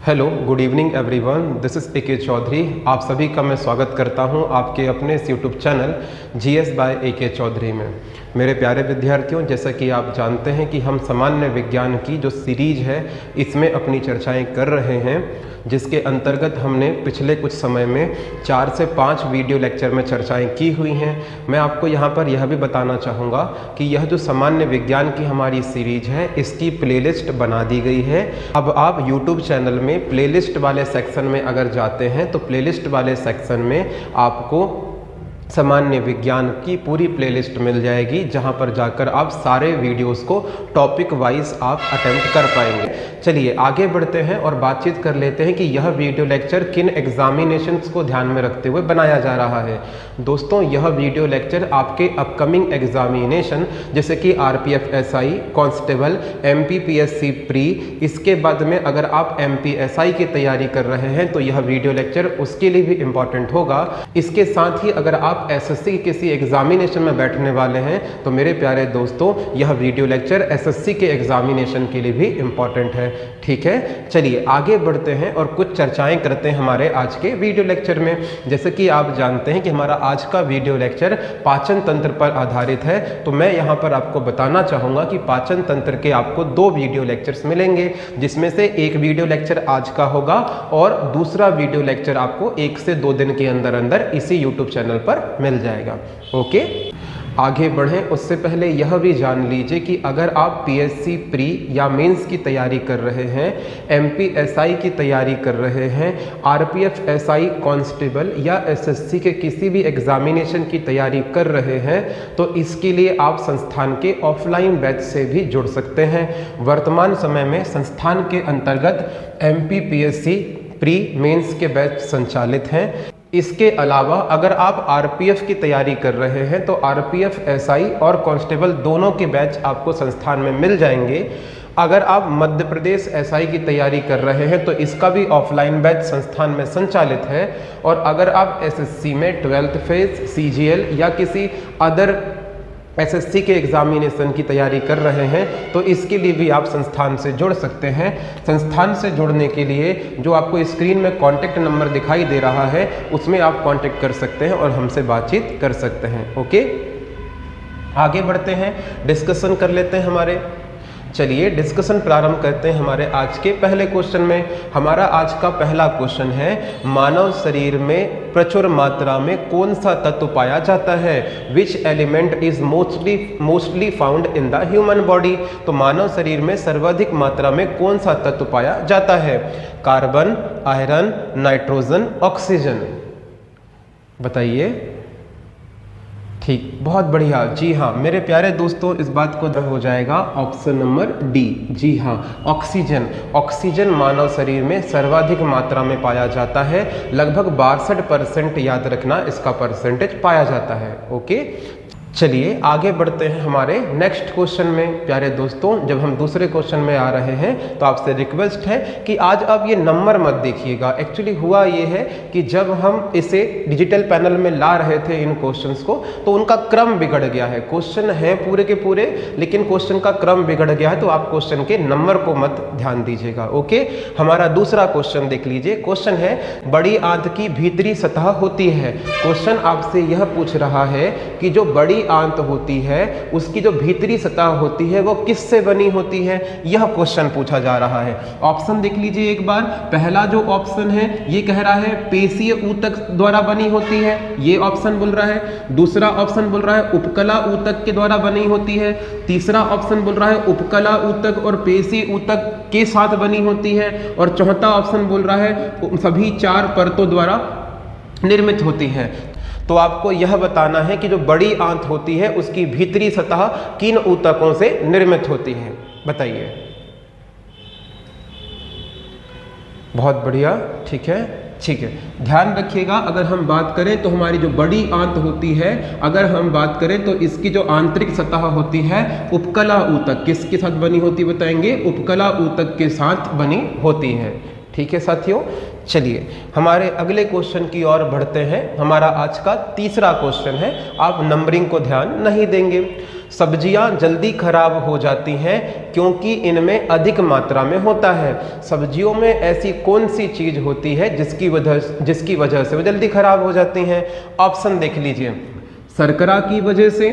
Hello, good evening everyone. This is a के चौधरी। आप सभी का मैं स्वागत करता हूं आपके अपने इस यूट्यूब चैनल जीएस बाय ए के चौधरी में। मेरे प्यारे विद्यार्थियों, जैसा कि आप जानते हैं कि हम सामान्य विज्ञान की जो सीरीज है इसमें अपनी चर्चाएं कर रहे हैं, जिसके अंतर्गत हमने पिछले कुछ समय में 4 से 5 वीडियो लेक्चर में चर्चाएं की हुई हैं। मैं आपको यहाँ पर यह भी बताना चाहूँगा कि यह जो सामान्य विज्ञान की हमारी सीरीज है इसकी प्लेलिस्ट बना दी गई है। अब आप यूट्यूब चैनल में प्लेलिस्ट वाले सेक्शन में अगर जाते हैं तो प्लेलिस्ट वाले सेक्शन में आपको सामान्य विज्ञान की पूरी प्लेलिस्ट मिल जाएगी, जहां पर जाकर आप सारे वीडियोस को टॉपिक वाइज आप अटेम्प्ट कर पाएंगे। चलिए आगे बढ़ते हैं और बातचीत कर लेते हैं कि यह वीडियो लेक्चर किन एग्जामिनेशंस को ध्यान में रखते हुए बनाया जा रहा है। दोस्तों, यह वीडियो लेक्चर आपके अपकमिंग एग्जामिनेशन जैसे कि RPF SI, constable, MPPSC pre, इसके बाद में अगर आप एमपीएसआई की तैयारी कर रहे हैं तो यह वीडियो लेक्चर उसके लिए भी इम्पॉर्टेंट होगा। इसके साथ ही अगर आप एसएससी के किसी एग्जामिनेशन में बैठने वाले हैं तो मेरे प्यारे दोस्तों, यह वीडियो लेक्चर एसएससी के एग्जामिनेशन के लिए भी इम्पॉर्टेंट है। ठीक है, चलिए आगे बढ़ते हैं और कुछ चर्चाएं करते हैं हमारे आज के वीडियो लेक्चर में। जैसे कि आप जानते हैं कि हमारा आज का वीडियो लेक्चर पाचन तंत्र पर आधारित है, तो मैं यहाँ पर आपको बताना चाहूँगा कि पाचन तंत्र के आपको 2 वीडियो लेक्चर्स मिलेंगे, जिसमें से एक वीडियो लेक्चर आज का होगा और दूसरा वीडियो लेक्चर आपको 1 से 2 दिन के अंदर अंदर इसी यूट्यूब चैनल पर मिल जाएगा। ओके, आगे बढ़ें उससे पहले यह भी जान लीजिए कि अगर आप पीएससी प्री या मेंस की तैयारी कर रहे हैं, एमपीएसआई की तैयारी कर रहे हैं, आरपीएफ एसआई, कांस्टेबल या एसएससी के किसी भी एग्जामिनेशन की तैयारी कर रहे हैं तो इसके लिए आप संस्थान के ऑफलाइन बैच से भी जुड़ सकते हैं। वर्तमान समय में संस्थान के अंतर्गत एमपीपीएससी प्री मेंस के बैच संचालित हैं। इसके अलावा अगर आप आरपीएफ की तैयारी कर रहे हैं तो आरपीएफ एसआई और कांस्टेबल दोनों के बैच आपको संस्थान में मिल जाएंगे। अगर आप मध्य प्रदेश एसआई की तैयारी कर रहे हैं तो इसका भी ऑफलाइन बैच संस्थान में संचालित है। और अगर आप एसएससी में 12th फेज, सीजीएल या किसी अदर एसएससी के एग्जामिनेशन की तैयारी कर रहे हैं तो इसके लिए भी आप संस्थान से जुड़ सकते हैं। संस्थान से जुड़ने के लिए जो आपको स्क्रीन में कॉन्टैक्ट नंबर दिखाई दे रहा है उसमें आप कॉन्टैक्ट कर सकते हैं और हमसे बातचीत कर सकते हैं। ओके, आगे बढ़ते हैं, डिस्कशन कर लेते हैं हमारे। चलिए डिस्कशन प्रारंभ करते हैं हमारे आज के पहले क्वेश्चन में। हमारा आज का पहला क्वेश्चन है, मानव शरीर में प्रचुर मात्रा में कौन सा तत्व पाया जाता है? Which element is mostly found in the human body? तो मानव शरीर में सर्वाधिक मात्रा में कौन सा तत्व पाया जाता है? Carbon, iron, nitrogen, oxygen? बताइए। ठीक, बहुत बढ़िया। जी हाँ मेरे प्यारे दोस्तों, इस बात को हो जाएगा ऑप्शन नंबर डी। जी हाँ, ऑक्सीजन। ऑक्सीजन मानव शरीर में सर्वाधिक मात्रा में पाया जाता है। लगभग 62% याद रखना इसका परसेंटेज पाया जाता है। ओके, चलिए आगे बढ़ते हैं हमारे नेक्स्ट क्वेश्चन में। प्यारे दोस्तों, जब हम दूसरे क्वेश्चन में आ रहे हैं तो आपसे रिक्वेस्ट है कि आज आप ये नंबर मत देखिएगा। एक्चुअली हुआ ये है कि जब हम इसे डिजिटल पैनल में ला रहे थे इन क्वेश्चंस को तो उनका क्रम बिगड़ गया है। क्वेश्चन है पूरे के पूरे, लेकिन क्वेश्चन का क्रम बिगड़ गया है, तो आप क्वेश्चन के नंबर को मत ध्यान दीजिएगा। ओके, हमारा दूसरा क्वेश्चन देख लीजिए। क्वेश्चन है, बड़ी आंत की भीतरी सतह होती है। क्वेश्चन आपसे यह पूछ रहा है कि जो बड़ी आंत होती है उसकी जो भीतरी सतह होती है वो किससे बनी होती है, यह क्वेश्चन पूछा जा रहा है। ऑप्शन देख लीजिए एक बार। पहला जो ऑप्शन है ये कह रहा है पेशीय ऊतक द्वारा बनी होती है, ये ऑप्शन बोल रहा है। दूसरा ऑप्शन बोल रहा है उपकला ऊतक के द्वारा बनी होती है। तीसरा ऑप्शन बोल रहा है उपकला ऊतक और पेशी ऊतक के साथ बनी होती है। और चौथा ऑप्शन बोल रहा है सभी 4 परतों द्वारा निर्मित होती है। तो आपको यह बताना है कि जो बड़ी आंत होती है उसकी भीतरी सतह किन ऊतकों से निर्मित होती है, बताइए। बहुत बढ़िया, ठीक है। ठीक है, ध्यान रखिएगा, अगर हम बात करें तो हमारी जो बड़ी आंत होती है, अगर हम बात करें तो इसकी जो आंतरिक सतह होती है उपकला ऊतक किसके साथ बनी होती बताएंगे? उपकला ऊतक के साथ बनी होती है। ठीक है साथियों, चलिए हमारे अगले क्वेश्चन की ओर बढ़ते हैं। हमारा आज का तीसरा क्वेश्चन है, आप नंबरिंग को ध्यान नहीं देंगे। सब्जियां जल्दी खराब हो जाती हैं क्योंकि इनमें अधिक मात्रा में होता है। सब्जियों में ऐसी कौन सी चीज होती है जिसकी वजह से वो जल्दी खराब हो जाती हैं? ऑप्शन देख लीजिए, शर्करा की वजह से,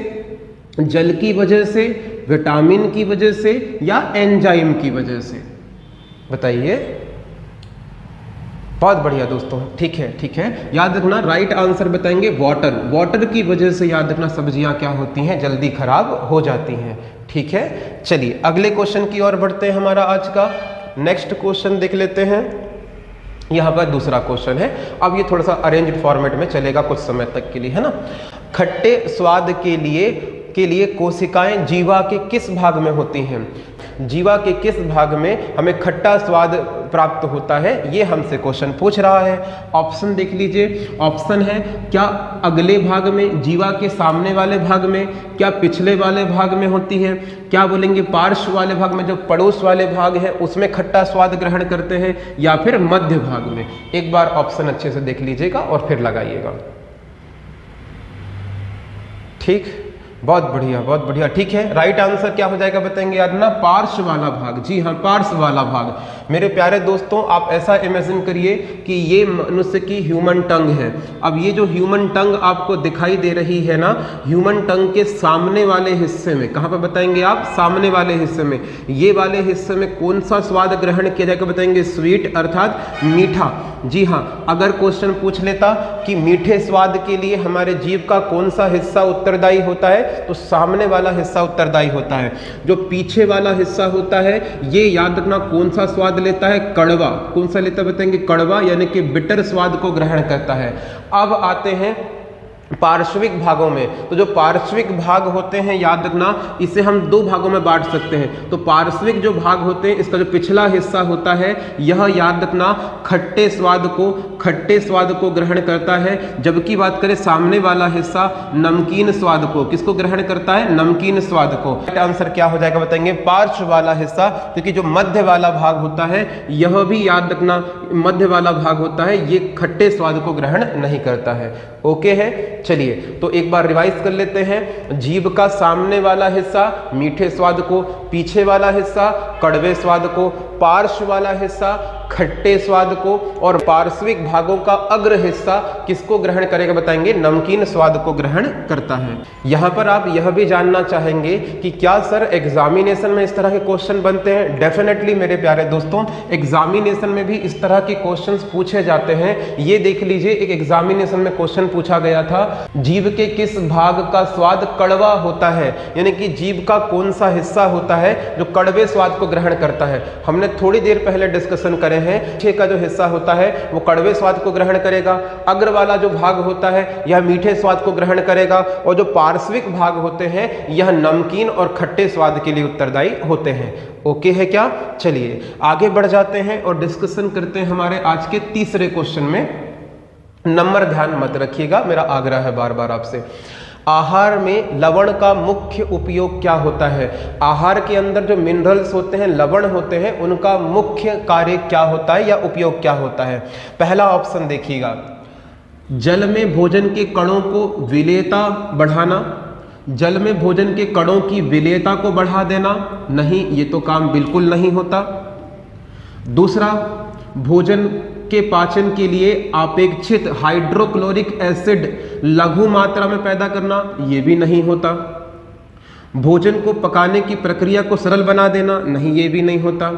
जल की वजह से, विटामिन की वजह से या एंजाइम की वजह से? बताइए। बहुत बढ़िया दोस्तों, ठीक है, याद रखना राइट आंसर बताएंगे वाटर की वजह से याद रखना सब्जियां क्या होती हैं, जल्दी खराब हो जाती हैं। ठीक है, चलिए अगले क्वेश्चन की ओर बढ़ते हैं। हमारा आज का नेक्स्ट क्वेश्चन देख लेते हैं। यहाँ पर दूसरा क्वेश्चन है, अब ये थोड़ा सा अरेंज्ड फॉर्मेट में चलेगा कुछ समय तक के लिए, है ना। खट्टे स्वाद के लिए कोशिकाएं जीवा के किस भाग में होती हैं? जीवा के किस भाग में हमें खट्टा स्वाद प्राप्त होता है, ये हमसे क्वेश्चन पूछ रहा है। ऑप्शन देख लीजिए, ऑप्शन है क्या अगले भाग में, जीवा के सामने वाले भाग में, क्या पिछले वाले भाग में होती है, क्या बोलेंगे पार्श्व वाले भाग में, जो पड़ोस वाले भाग है उसमें खट्टा स्वाद ग्रहण करते हैं, या फिर मध्य भाग में? एक बार ऑप्शन अच्छे से देख लीजिएगा और फिर लगाइएगा। ठीक, बहुत बढ़िया, ठीक है। राइट आंसर क्या हो जाएगा बताएंगे याद ना? पार्श्व वाला भाग। जी हाँ, पार्श्व वाला भाग। मेरे प्यारे दोस्तों, आप ऐसा इमेजिन करिए कि ये मनुष्य की ह्यूमन टंग है। अब ये जो ह्यूमन टंग आपको दिखाई दे रही है ना, ह्यूमन टंग के सामने वाले हिस्से में, कहाँ पर बताएंगे आप? सामने वाले हिस्से में। ये वाले हिस्से में कौन सा स्वाद ग्रहण किया जाएगा बताएंगे? स्वीट अर्थात मीठा। जी हाँ, अगर क्वेश्चन पूछ लेता कि मीठे स्वाद के लिए हमारे जीभ का कौन सा हिस्सा उत्तरदायी होता है, तो सामने वाला हिस्सा उत्तरदायी होता है। जो पीछे वाला हिस्सा होता है ये याद रखना कौन सा स्वाद लेता है? कड़वा। कौन सा लेता है बताएंगे? कड़वा, यानी कि बिटर स्वाद को ग्रहण करता है। अब आते हैं पार्श्विक भागों में। तो जो पार्श्विक भाग होते हैं याद रखना, इसे हम दो भागों में बांट सकते हैं। तो पार्श्विक जो भाग होते हैं, इसका जो पिछला हिस्सा होता है यह याद रखना खट्टे स्वाद को ग्रहण करता है, जबकि बात करें सामने वाला हिस्सा नमकीन स्वाद को। किसको ग्रहण करता है? नमकीन स्वाद को। आंसर क्या हो जाएगा बताएंगे? पार्श्व वाला हिस्सा, क्योंकि जो मध्य वाला भाग होता है यह भी याद रखना मध्य वाला भाग होता है, ये खट्टे स्वाद को ग्रहण नहीं करता है। ओके है, चलिए तो एक बार रिवाइज कर लेते हैं। जीभ का सामने वाला हिस्सा मीठे स्वाद को, पीछे वाला हिस्सा कड़वे स्वाद को, पार्श्व वाला हिस्सा खट्टे स्वाद को, और पार्श्विक भागों का अग्र हिस्सा किसको ग्रहण करेगा बताएंगे? नमकीन स्वाद को ग्रहण करता है। यहां पर आप यह भी जानना चाहेंगे कि क्या सर एग्जामिनेशन में इस तरह के क्वेश्चन बनते हैं? डेफिनेटली मेरे प्यारे दोस्तों, एग्जामिनेशन में भी इस तरह के क्वेश्चंस पूछे जाते हैं। ये देख लीजिए, एक एग्जामिनेशन में क्वेश्चन पूछा गया था, जीभ के किस भाग का स्वाद कड़वा होता है, यानी कि जीभ का कौन सा हिस्सा होता है जो कड़वे स्वाद को ग्रहण करता है। हमने थोड़ी देर पहले डिस्कशन करे हैं, पीछे का जो हिस्सा होता है वो कड़वे स्वाद को ग्रहण करेगा, अग्र वाला जो भाग होता है यह मीठे स्वाद को ग्रहण करेगा, और जो पार्श्विक भाग होते हैं यह नमकीन और खट्टे स्वाद के लिए उत्तरदायी होते हैं। ओके है क्या? चलिए आगे बढ़ जाते हैं और डिस्कशन करते हैं हमारे आज के तीसरे क्वेश्चन में। नंबर ध्यान मत रखिएगा, मेरा आग्रह है बार बार आपसे। आहार में लवण का मुख्य उपयोग क्या होता है? आहार के अंदर जो मिनरल्स होते हैं, लवण होते हैं, उनका मुख्य कार्य क्या होता है या उपयोग क्या होता है? पहला ऑप्शन देखिएगा, जल में भोजन के कणों को विलेयता बढ़ाना, जल में भोजन के कणों की विलेयता को बढ़ा देना। नहीं, ये तो काम बिल्कुल नहीं होता। दूसरा, भोजन के पाचन के लिए अपेक्षित हाइड्रोक्लोरिक एसिड लघु मात्रा में पैदा करना, यह भी नहीं होता। भोजन को पकाने की प्रक्रिया को सरल बना देना, नहीं ये भी नहीं होता।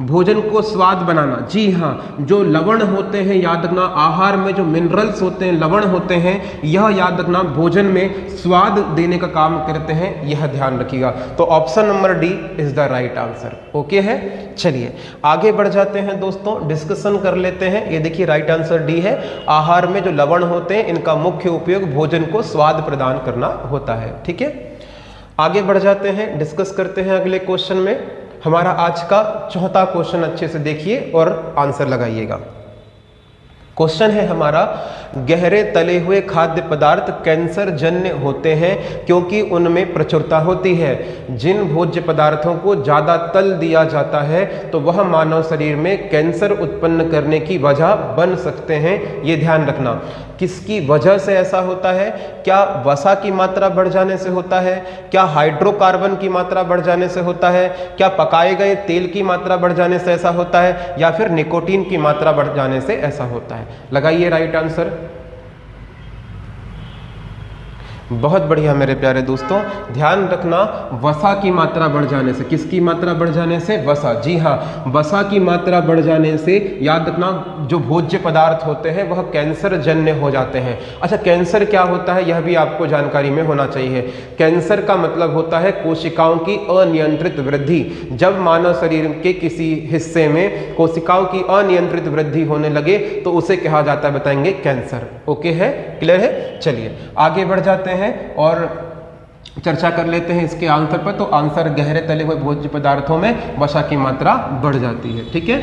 भोजन को स्वाद बनाना, जी हाँ, जो लवण होते हैं याद रखना, आहार में जो मिनरल्स होते हैं, लवण होते हैं, यह याद रखना भोजन में स्वाद देने का काम करते हैं, यह ध्यान रखिएगा। तो option number D is the right answer. Okay है, चलिए आगे बढ़ जाते हैं दोस्तों, डिस्कशन कर लेते हैं। ये देखिए राइट आंसर डी है, आहार में जो लवण होते हैं इनका मुख्य उपयोग भोजन को स्वाद प्रदान करना होता है। ठीक है, आगे बढ़ जाते हैं, डिस्कस करते हैं अगले क्वेश्चन में। हमारा आज का चौथा क्वेश्चन अच्छे से देखिए और आंसर लगाइएगा। क्वेश्चन है हमारा, गहरे तले हुए खाद्य पदार्थ कैंसर जन्य होते हैं क्योंकि उनमें प्रचुरता होती है। जिन भोज्य पदार्थों को ज़्यादा तल दिया जाता है तो वह मानव शरीर में कैंसर उत्पन्न करने की वजह बन सकते हैं। ये ध्यान रखना, किसकी वजह से ऐसा होता है? क्या वसा की मात्रा बढ़ जाने से होता है? क्या हाइड्रोकार्बन की मात्रा बढ़ जाने से होता है? क्या पकाए गए तेल की मात्रा बढ़ जाने से ऐसा होता है? या फिर निकोटीन की मात्रा बढ़ जाने से ऐसा होता है? लगाइए राइट आंसर। बहुत बढ़िया मेरे प्यारे दोस्तों, ध्यान रखना, वसा की मात्रा बढ़ जाने से। किसकी मात्रा बढ़ जाने से? वसा। जी हाँ, वसा की मात्रा बढ़ जाने से याद रखना जो भोज्य पदार्थ होते हैं वह कैंसर जन्य हो जाते हैं। अच्छा, कैंसर क्या होता है यह भी आपको जानकारी में होना चाहिए। कैंसर का मतलब होता है कोशिकाओं की अनियंत्रित वृद्धि। जब मानव शरीर के किसी हिस्से में कोशिकाओं की अनियंत्रित वृद्धि होने लगे तो उसे कहा जाता है, बताएंगे, कैंसर। ओके है, क्लियर है? चलिए आगे बढ़ जाते हैं और चर्चा कर लेते हैं इसके आंसर पर। तो आंसर, गहरे तले हुए भोज्य पदार्थों में वसा की मात्रा बढ़ जाती है। ठीक है,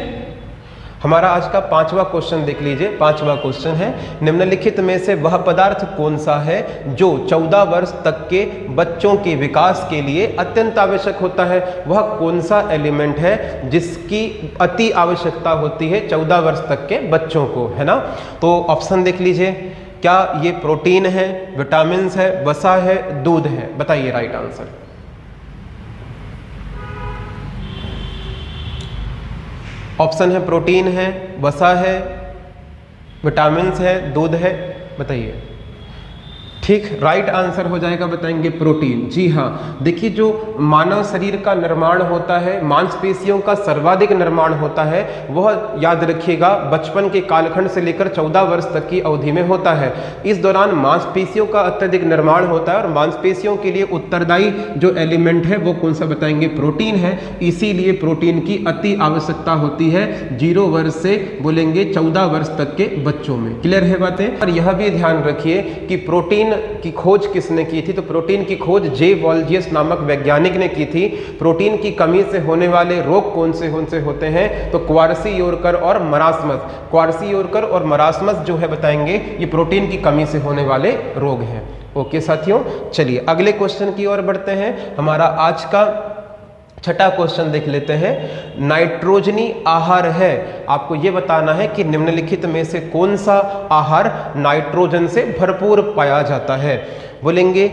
हमारा आज का 5वां क्वेश्चन देख लीजिए। 5वां क्वेश्चन है, निम्नलिखित में से वह पदार्थ कौन सा है जो 14 वर्ष तक के बच्चों के विकास के लिए अत्यंत आवश्यक होता है? वह कौन सा एलिमेंट है जिसकी अति आवश्यकता होती है 14 वर्ष तक के बच्चों को, है ना? तो ऑप्शन देख लीजिए, क्या ये प्रोटीन है, विटामिन है, वसा है, दूध है? बताइए राइट आंसर। ऑप्शन है प्रोटीन है, वसा है, विटामिन है, दूध है, बताइए। ठीक, राइट आंसर हो जाएगा, बताएंगे प्रोटीन। जी हाँ, देखिए जो मानव शरीर का निर्माण होता है, मांसपेशियों का सर्वाधिक निर्माण होता है, वह याद रखिएगा बचपन के कालखंड से लेकर 14 वर्ष तक की अवधि में होता है। इस दौरान मांसपेशियों का अत्यधिक निर्माण होता है और मांसपेशियों के लिए उत्तरदायी जो एलिमेंट है वो कौन सा? बताएंगे प्रोटीन है। इसीलिए प्रोटीन की अति आवश्यकता होती है 0 वर्ष से बोलेंगे 14 वर्ष तक के बच्चों में। क्लियर है बातें? और यह भी ध्यान रखिए कि प्रोटीन की खोज किसने की थी? तो प्रोटीन की खोज जे वॉल्जियस नामक वैज्ञानिक ने की थी। प्रोटीन की कमी से होने वाले रोग कौन से होते हैं? तो क्वार्सियोरकर और मरासमस। क्वार्सियोरकर और मरासमस जो है बताएंगे ये प्रोटीन की कमी से होने वाले रोग हैं। ओके साथियों, चलिए अगले क्वेश्चन की ओर बढ़ते हैं। हमारा आज का 6ठा क्वेश्चन देख लेते हैं। नाइट्रोजनी आहार है, आपको यह बताना है कि निम्नलिखित में से कौन सा आहार नाइट्रोजन से भरपूर पाया जाता है? बोलेंगे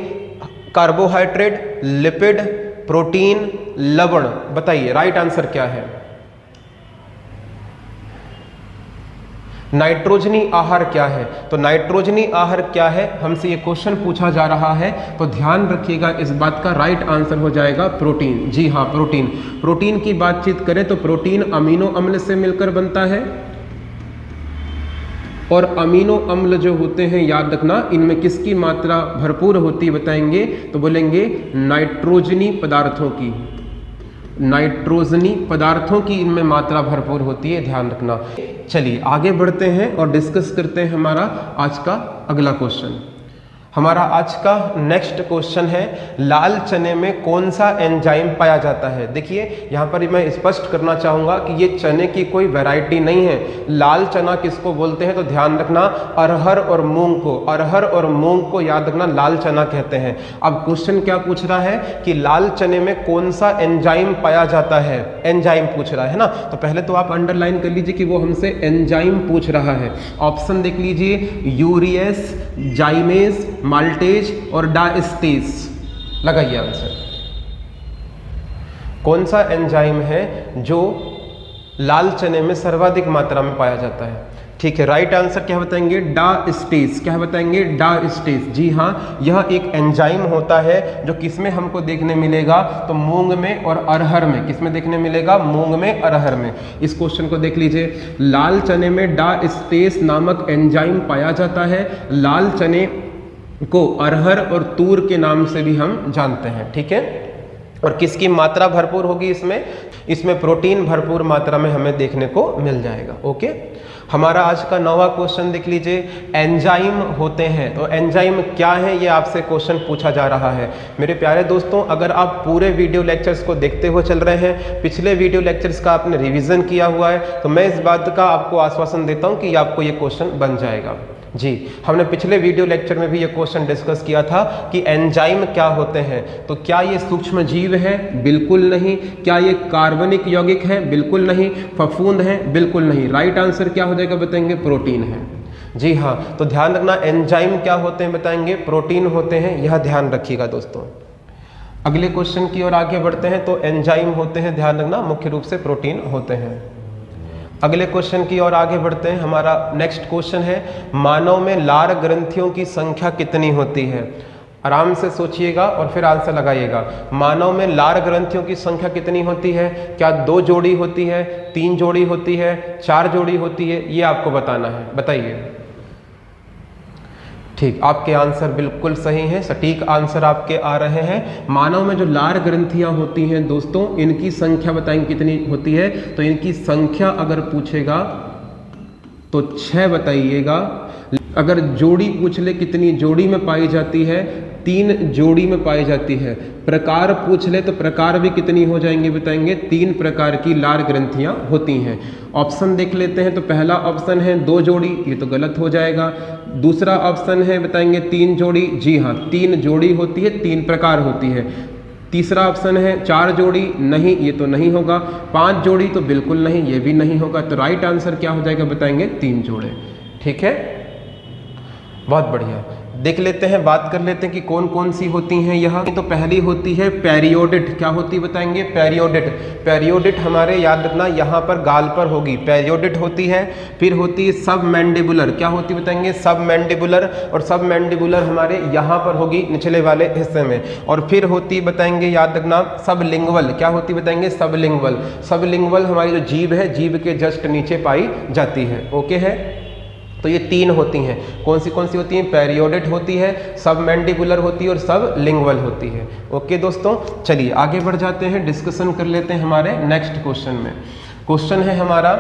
कार्बोहाइड्रेट, लिपिड, प्रोटीन, लवण। बताइए राइट आंसर क्या है? नाइट्रोजनी आहार क्या है? तो नाइट्रोजनी आहार क्या है, हमसे ये क्वेश्चन पूछा जा रहा है, तो ध्यान रखिएगा इस बात का। राइट आंसर हो जाएगा प्रोटीन। जी हाँ, प्रोटीन। प्रोटीन की बातचीत करें तो प्रोटीन अमीनो अम्ल से मिलकर बनता है और अमीनो अम्ल जो होते हैं याद रखना इनमें किसकी मात्रा भरपूर होती है? बताएंगे तो बोलेंगे नाइट्रोजनी पदार्थों की। नाइट्रोजनी पदार्थों की इनमें मात्रा भरपूर होती है, ध्यान रखना। चलिए आगे बढ़ते हैं और डिस्कस करते हैं हमारा आज का अगला क्वेश्चन। हमारा आज का नेक्स्ट क्वेश्चन है, लाल चने में कौन सा एंजाइम पाया जाता है? देखिए यहाँ पर मैं स्पष्ट करना चाहूँगा कि ये चने की कोई वैरायटी नहीं है। लाल चना किसको बोलते हैं? तो ध्यान रखना अरहर और मूंग को। अरहर और मूंग को याद रखना लाल चना कहते हैं। अब क्वेश्चन क्या पूछ रहा है कि लाल चने में कौन सा एंजाइम पाया जाता है? एंजाइम पूछ रहा है ना, तो पहले तो आप अंडरलाइन कर लीजिए कि वो हमसे एंजाइम पूछ रहा है। ऑप्शन देख लीजिए, यूरियस, जाइमेस, माल्टेज और डाइस्टेज। लगाइए आंसर। कौन सा एंजाइम है जो लाल चने में सर्वाधिक मात्रा में पाया जाता है? ठीक है, राइट आंसर क्या बताएंगे? डाइस्टेज। क्या बताएंगे? डाइस्टेज। जी हाँ, यह एक एंजाइम होता है जो किसमें हमको देखने मिलेगा? तो मूंग में और अरहर में। किसमें देखने मिलेगा? मूंग में, अरहर में। इस क्वेश्चन को देख लीजिए, लाल चने में डाइस्टेज नामक एंजाइम पाया जाता है। लाल चने को अरहर और तूर के नाम से भी हम जानते हैं। ठीक है, और किसकी मात्रा भरपूर होगी इसमें? इसमें प्रोटीन भरपूर मात्रा में हमें देखने को मिल जाएगा। ओके, हमारा आज का 9वां क्वेश्चन देख लीजिए, एंजाइम होते हैं, तो एंजाइम क्या है ये आपसे क्वेश्चन पूछा जा रहा है। मेरे प्यारे दोस्तों, अगर आप पूरे वीडियो लेक्चर्स को देखते हुए चल रहे हैं, पिछले वीडियो लेक्चर्स का आपने रिवीजन किया हुआ है, तो मैं इस बात का आपको आश्वासन देता हूं कि आपको ये क्वेश्चन बन जाएगा। जी, हमने पिछले वीडियो लेक्चर में भी ये क्वेश्चन डिस्कस किया था कि एंजाइम क्या होते हैं। तो क्या ये सूक्ष्म जीव है? बिल्कुल नहीं। क्या ये कार्बनिक यौगिक है? बिल्कुल नहीं। फफूंद है? बिल्कुल नहीं। राइट आंसर क्या हो जाएगा बताएंगे? प्रोटीन है। जी हाँ, तो ध्यान रखना, एंजाइम क्या होते हैं बताएंगे? प्रोटीन होते हैं, यह ध्यान रखिएगा दोस्तों। अगले क्वेश्चन की ओर आगे बढ़ते हैं। तो एंजाइम होते हैं, ध्यान रखना, मुख्य रूप से प्रोटीन होते हैं। अगले क्वेश्चन की ओर आगे बढ़ते हैं। हमारा नेक्स्ट क्वेश्चन है, मानव में लार ग्रंथियों की संख्या कितनी होती है? आराम से सोचिएगा और फिर आंसर लगाइएगा। मानव में लार ग्रंथियों की संख्या कितनी होती है? क्या 2 जोड़ी होती है, 3 जोड़ी होती है, 4 जोड़ी होती है? ये आपको बताना है, बताइए। ठीक, आपके आंसर बिल्कुल सही हैं, सटीक आंसर आपके आ रहे हैं। मानव में जो लार ग्रंथियां होती हैं दोस्तों, इनकी संख्या बताएंगे कितनी होती है? तो इनकी संख्या अगर पूछेगा तो 6 बताइएगा। अगर जोड़ी पूछ ले कितनी जोड़ी में पाई जाती है? 3 जोड़ी में पाई जाती है। प्रकार पूछ ले तो प्रकार भी कितनी हो जाएंगे बताएंगे? 3 प्रकार की लार ग्रंथियां होती हैं। ऑप्शन देख लेते हैं। तो पहला ऑप्शन है 2 जोड़ी, ये तो गलत हो जाएगा। दूसरा ऑप्शन है बताएंगे 3 जोड़ी, जी हाँ 3 जोड़ी होती है, 3 प्रकार होती है। तीसरा ऑप्शन है 4 जोड़ी, नहीं ये तो नहीं होगा। 5 जोड़ी तो बिल्कुल नहीं, ये भी नहीं होगा। तो राइट आंसर क्या हो जाएगा बताएंगे? 3 जोड़े। ठीक है, बहुत बढ़िया। देख लेते हैं, बात कर लेते हैं कि कौन कौन सी होती हैं यह। तो पहली होती है पेरियोडिट। क्या होती बताएंगे? पेरियोडिट। पेरियोडिट हमारे याद रखना यहाँ पर गाल पर होगी, पेरियोडिट होती है। फिर होती है सब मैंडिबुलर। क्या होती बताएंगे? सब मैंडिबुलर। और सब मैंडिबुलर हमारे यहाँ पर होगी, निचले वाले हिस्से में। और फिर होती बताएंगे, याद रखना, सब लिंगवल। क्या होती बताएंगे? सब लिंगवल। सब लिंगवल हमारी जो जीभ है, जीभ के जस्ट नीचे पाई जाती है। ओके है, तो ये 3 होती हैं। कौन सी होती हैं? पेरियोडिट होती है, सब मैंडिबुलर होती है और सब लिंगवल होती है। ओके दोस्तों, चलिए आगे बढ़ जाते हैं, डिस्कशन कर लेते हैं हमारे नेक्स्ट क्वेश्चन में। क्वेश्चन है हमारा,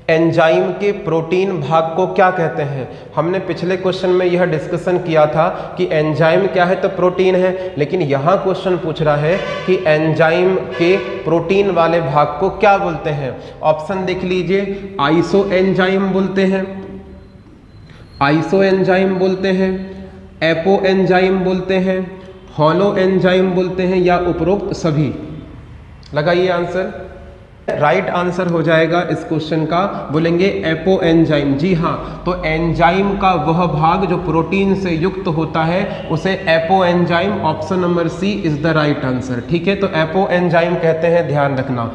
एंजाइम के प्रोटीन भाग को क्या कहते हैं? हमने पिछले क्वेश्चन में यह डिस्कशन किया था कि एंजाइम क्या है, तो प्रोटीन है। लेकिन यहाँ क्वेश्चन पूछ रहा है कि एंजाइम के प्रोटीन वाले भाग को क्या बोलते हैं? ऑप्शन देख लीजिए, आइसो एंजाइम बोलते हैं, आइसो एंजाइम बोलते हैं, एपो एंजाइम बोलते हैं, हॉलो एंजाइम बोलते हैं, या उपरोक्त सभी। लगाइए आंसर। राइट आंसर हो जाएगा इस क्वेश्चन का, बोलेंगे एपो एंजाइम। जी हाँ, तो एंजाइम का वह भाग जो प्रोटीन से युक्त होता है उसे apoenzyme, option number C is the right answer. ठीक है, तो एपो एंजाइम कहते हैं, ध्यान रखना।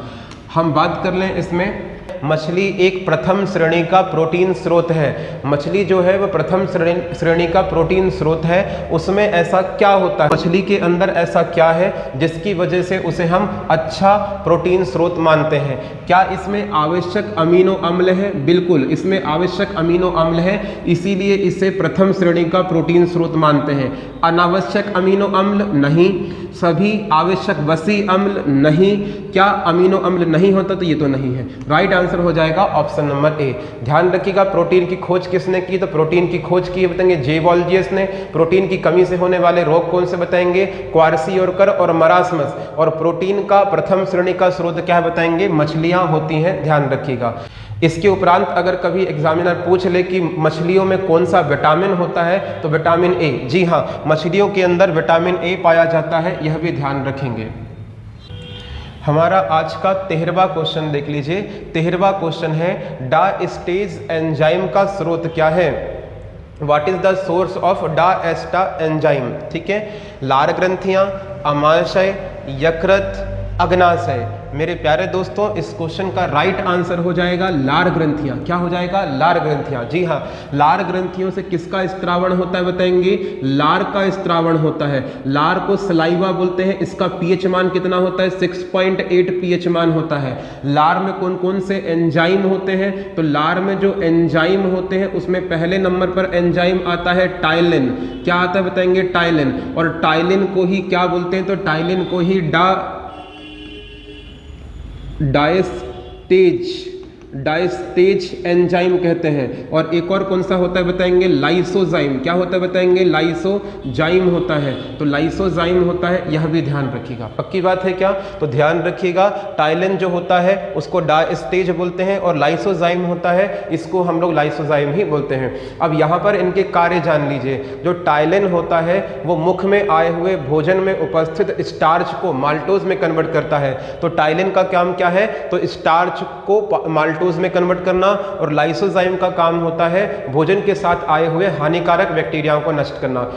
हम बात कर लें इसमें, मछली एक प्रथम श्रेणी का प्रोटीन स्रोत है। मछली जो है वह प्रथम श्रेणी का प्रोटीन स्रोत है। उसमें ऐसा क्या होता है, मछली के अंदर ऐसा क्या है जिसकी वजह से उसे हम अच्छा प्रोटीन स्रोत मानते हैं? क्या इसमें आवश्यक अमीनो अम्ल है? बिल्कुल, इसमें आवश्यक अमीनो अम्ल है, इसीलिए इसे प्रथम श्रेणी का प्रोटीन स्रोत मानते हैं। अनावश्यक अमीनो अम्ल नहीं, सभी आवश्यक वसी अम्ल नहीं। क्या अमीनो अम्ल नहीं होता? तो ये तो नहीं है। राइट आंसर हो जाएगा ऑप्शन नंबर ए। ध्यान रखिएगा, प्रोटीन की खोज किसने की? तो प्रोटीन की खोज की बताएंगे जे वॉल्जियस ने। प्रोटीन की कमी से होने वाले रोग कौन से बताएंगे? क्वार्सियोरकर और मरासमस। और प्रोटीन का प्रथम श्रेणी का स्रोत क्या बताएंगे? मछलियां होती हैं, ध्यान रखिएगा। इसके उपरांत अगर कभी एग्जामिनर पूछ ले कि मछलियों में कौन सा विटामिन होता है, तो विटामिन ए। जी हाँ, मछलियों के अंदर विटामिन ए पाया जाता है, यह भी ध्यान रखेंगे। हमारा आज का 13वां क्वेश्चन देख लीजिए। 13वां क्वेश्चन है, डायस्टेज एंजाइम का स्रोत क्या है? What is the source of diastase enzyme? ठीक है, लार ग्रंथियां, अमाशय, यकृत, अग्नाशय। मेरे प्यारे दोस्तों, इस क्वेश्चन का राइट आंसर हो जाएगा लार ग्रंथियां। क्या हो जाएगा? लार ग्रंथियां। जी हाँ, लार ग्रंथियों से किसका स्त्रावण होता है बताएंगे? लार का स्त्रावण होता है। लार को सलाइवा बोलते हैं। इसका पीएच मान कितना होता है? 6.8 पीएच मान होता है। लार में कौन कौन से एंजाइम होते हैं? तो लार में जो एंजाइम होते हैं उसमें पहले नंबर पर एंजाइम आता है टाइलिन। क्या आता है बताएंगे? टाइलिन। और टाइलिन को ही क्या बोलते हैं? तो टाइलिन को ही डायस्टेज डायस्टेज एंजाइम कहते हैं। और एक और कौन सा होता है बताएंगे, लाइसोजाइम। क्या होता है बताएंगे, लाइसोजाइम होता है। तो लाइसोजाइम होता है, यह भी ध्यान रखिएगा। पक्की बात है क्या, तो ध्यान रखिएगा। टाइलिन जो होता है उसको डायस्टेज बोलते हैं और लाइसोजाइम होता है इसको हम लोग लाइसोजाइम ही बोलते हैं। अब यहाँ पर इनके कार्य जान लीजिए। जो टाइलिन होता है वो मुख में आए हुए भोजन में उपस्थित स्टार्च को माल्टोज में कन्वर्ट करता है। तो टाइलिन का काम क्या है, तो स्टार्च को माल्टोज में कन्वर्ट करना, और लाइसोजाइम का काम होता है भोजन के साथ आए हुए हानिकारक बैक्टीरियाओं को नष्ट करना।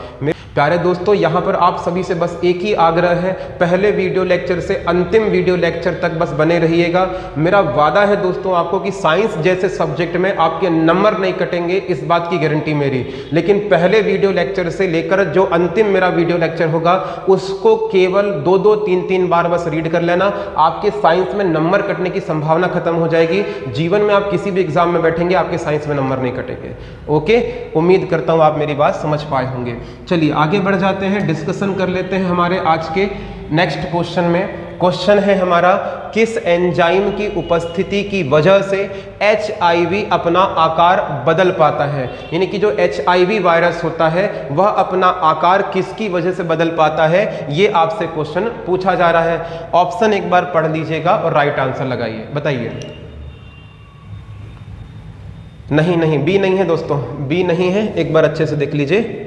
प्यारे दोस्तों, यहाँ पर आप सभी से बस एक ही आग्रह है, पहले वीडियो लेक्चर से अंतिम वीडियो लेक्चर तक बस बने रहिएगा। मेरा वादा है दोस्तों आपको कि साइंस जैसे सब्जेक्ट में आपके नंबर नहीं कटेंगे, इस बात की गारंटी मेरी। लेकिन पहले वीडियो लेक्चर से लेकर जो अंतिम मेरा वीडियो लेक्चर होगा उसको केवल 2-2, 3-3 बार बस रीड कर लेना। आपके साइंस में नंबर कटने की संभावना खत्म हो जाएगी। जीवन में आप किसी भी एग्जाम में बैठेंगे आपके साइंस में नंबर नहीं कटेंगे। ओके, उम्मीद करता हूँ आप मेरी बात समझ पाए होंगे। चलिए आगे बढ़ जाते हैं, डिस्कशन कर लेते हैं हमारे आज के नेक्स्ट क्वेश्चन में। क्वेश्चन है हमारा, किस एंजाइम की उपस्थिति की वजह से HIV अपना आकार बदल पाता है। यानी कि जो HIV वायरस होता है वह अपना आकार किसकी वजह से बदल पाता है, ये आपसे क्वेश्चन पूछा जा रहा है। ऑप्शन एक बार पढ़ लीजिएगा और राइट आंसर लगाइए। बताइए। नहीं, बी नहीं है दोस्तों, बी नहीं है, एक बार अच्छे से देख लीजिए।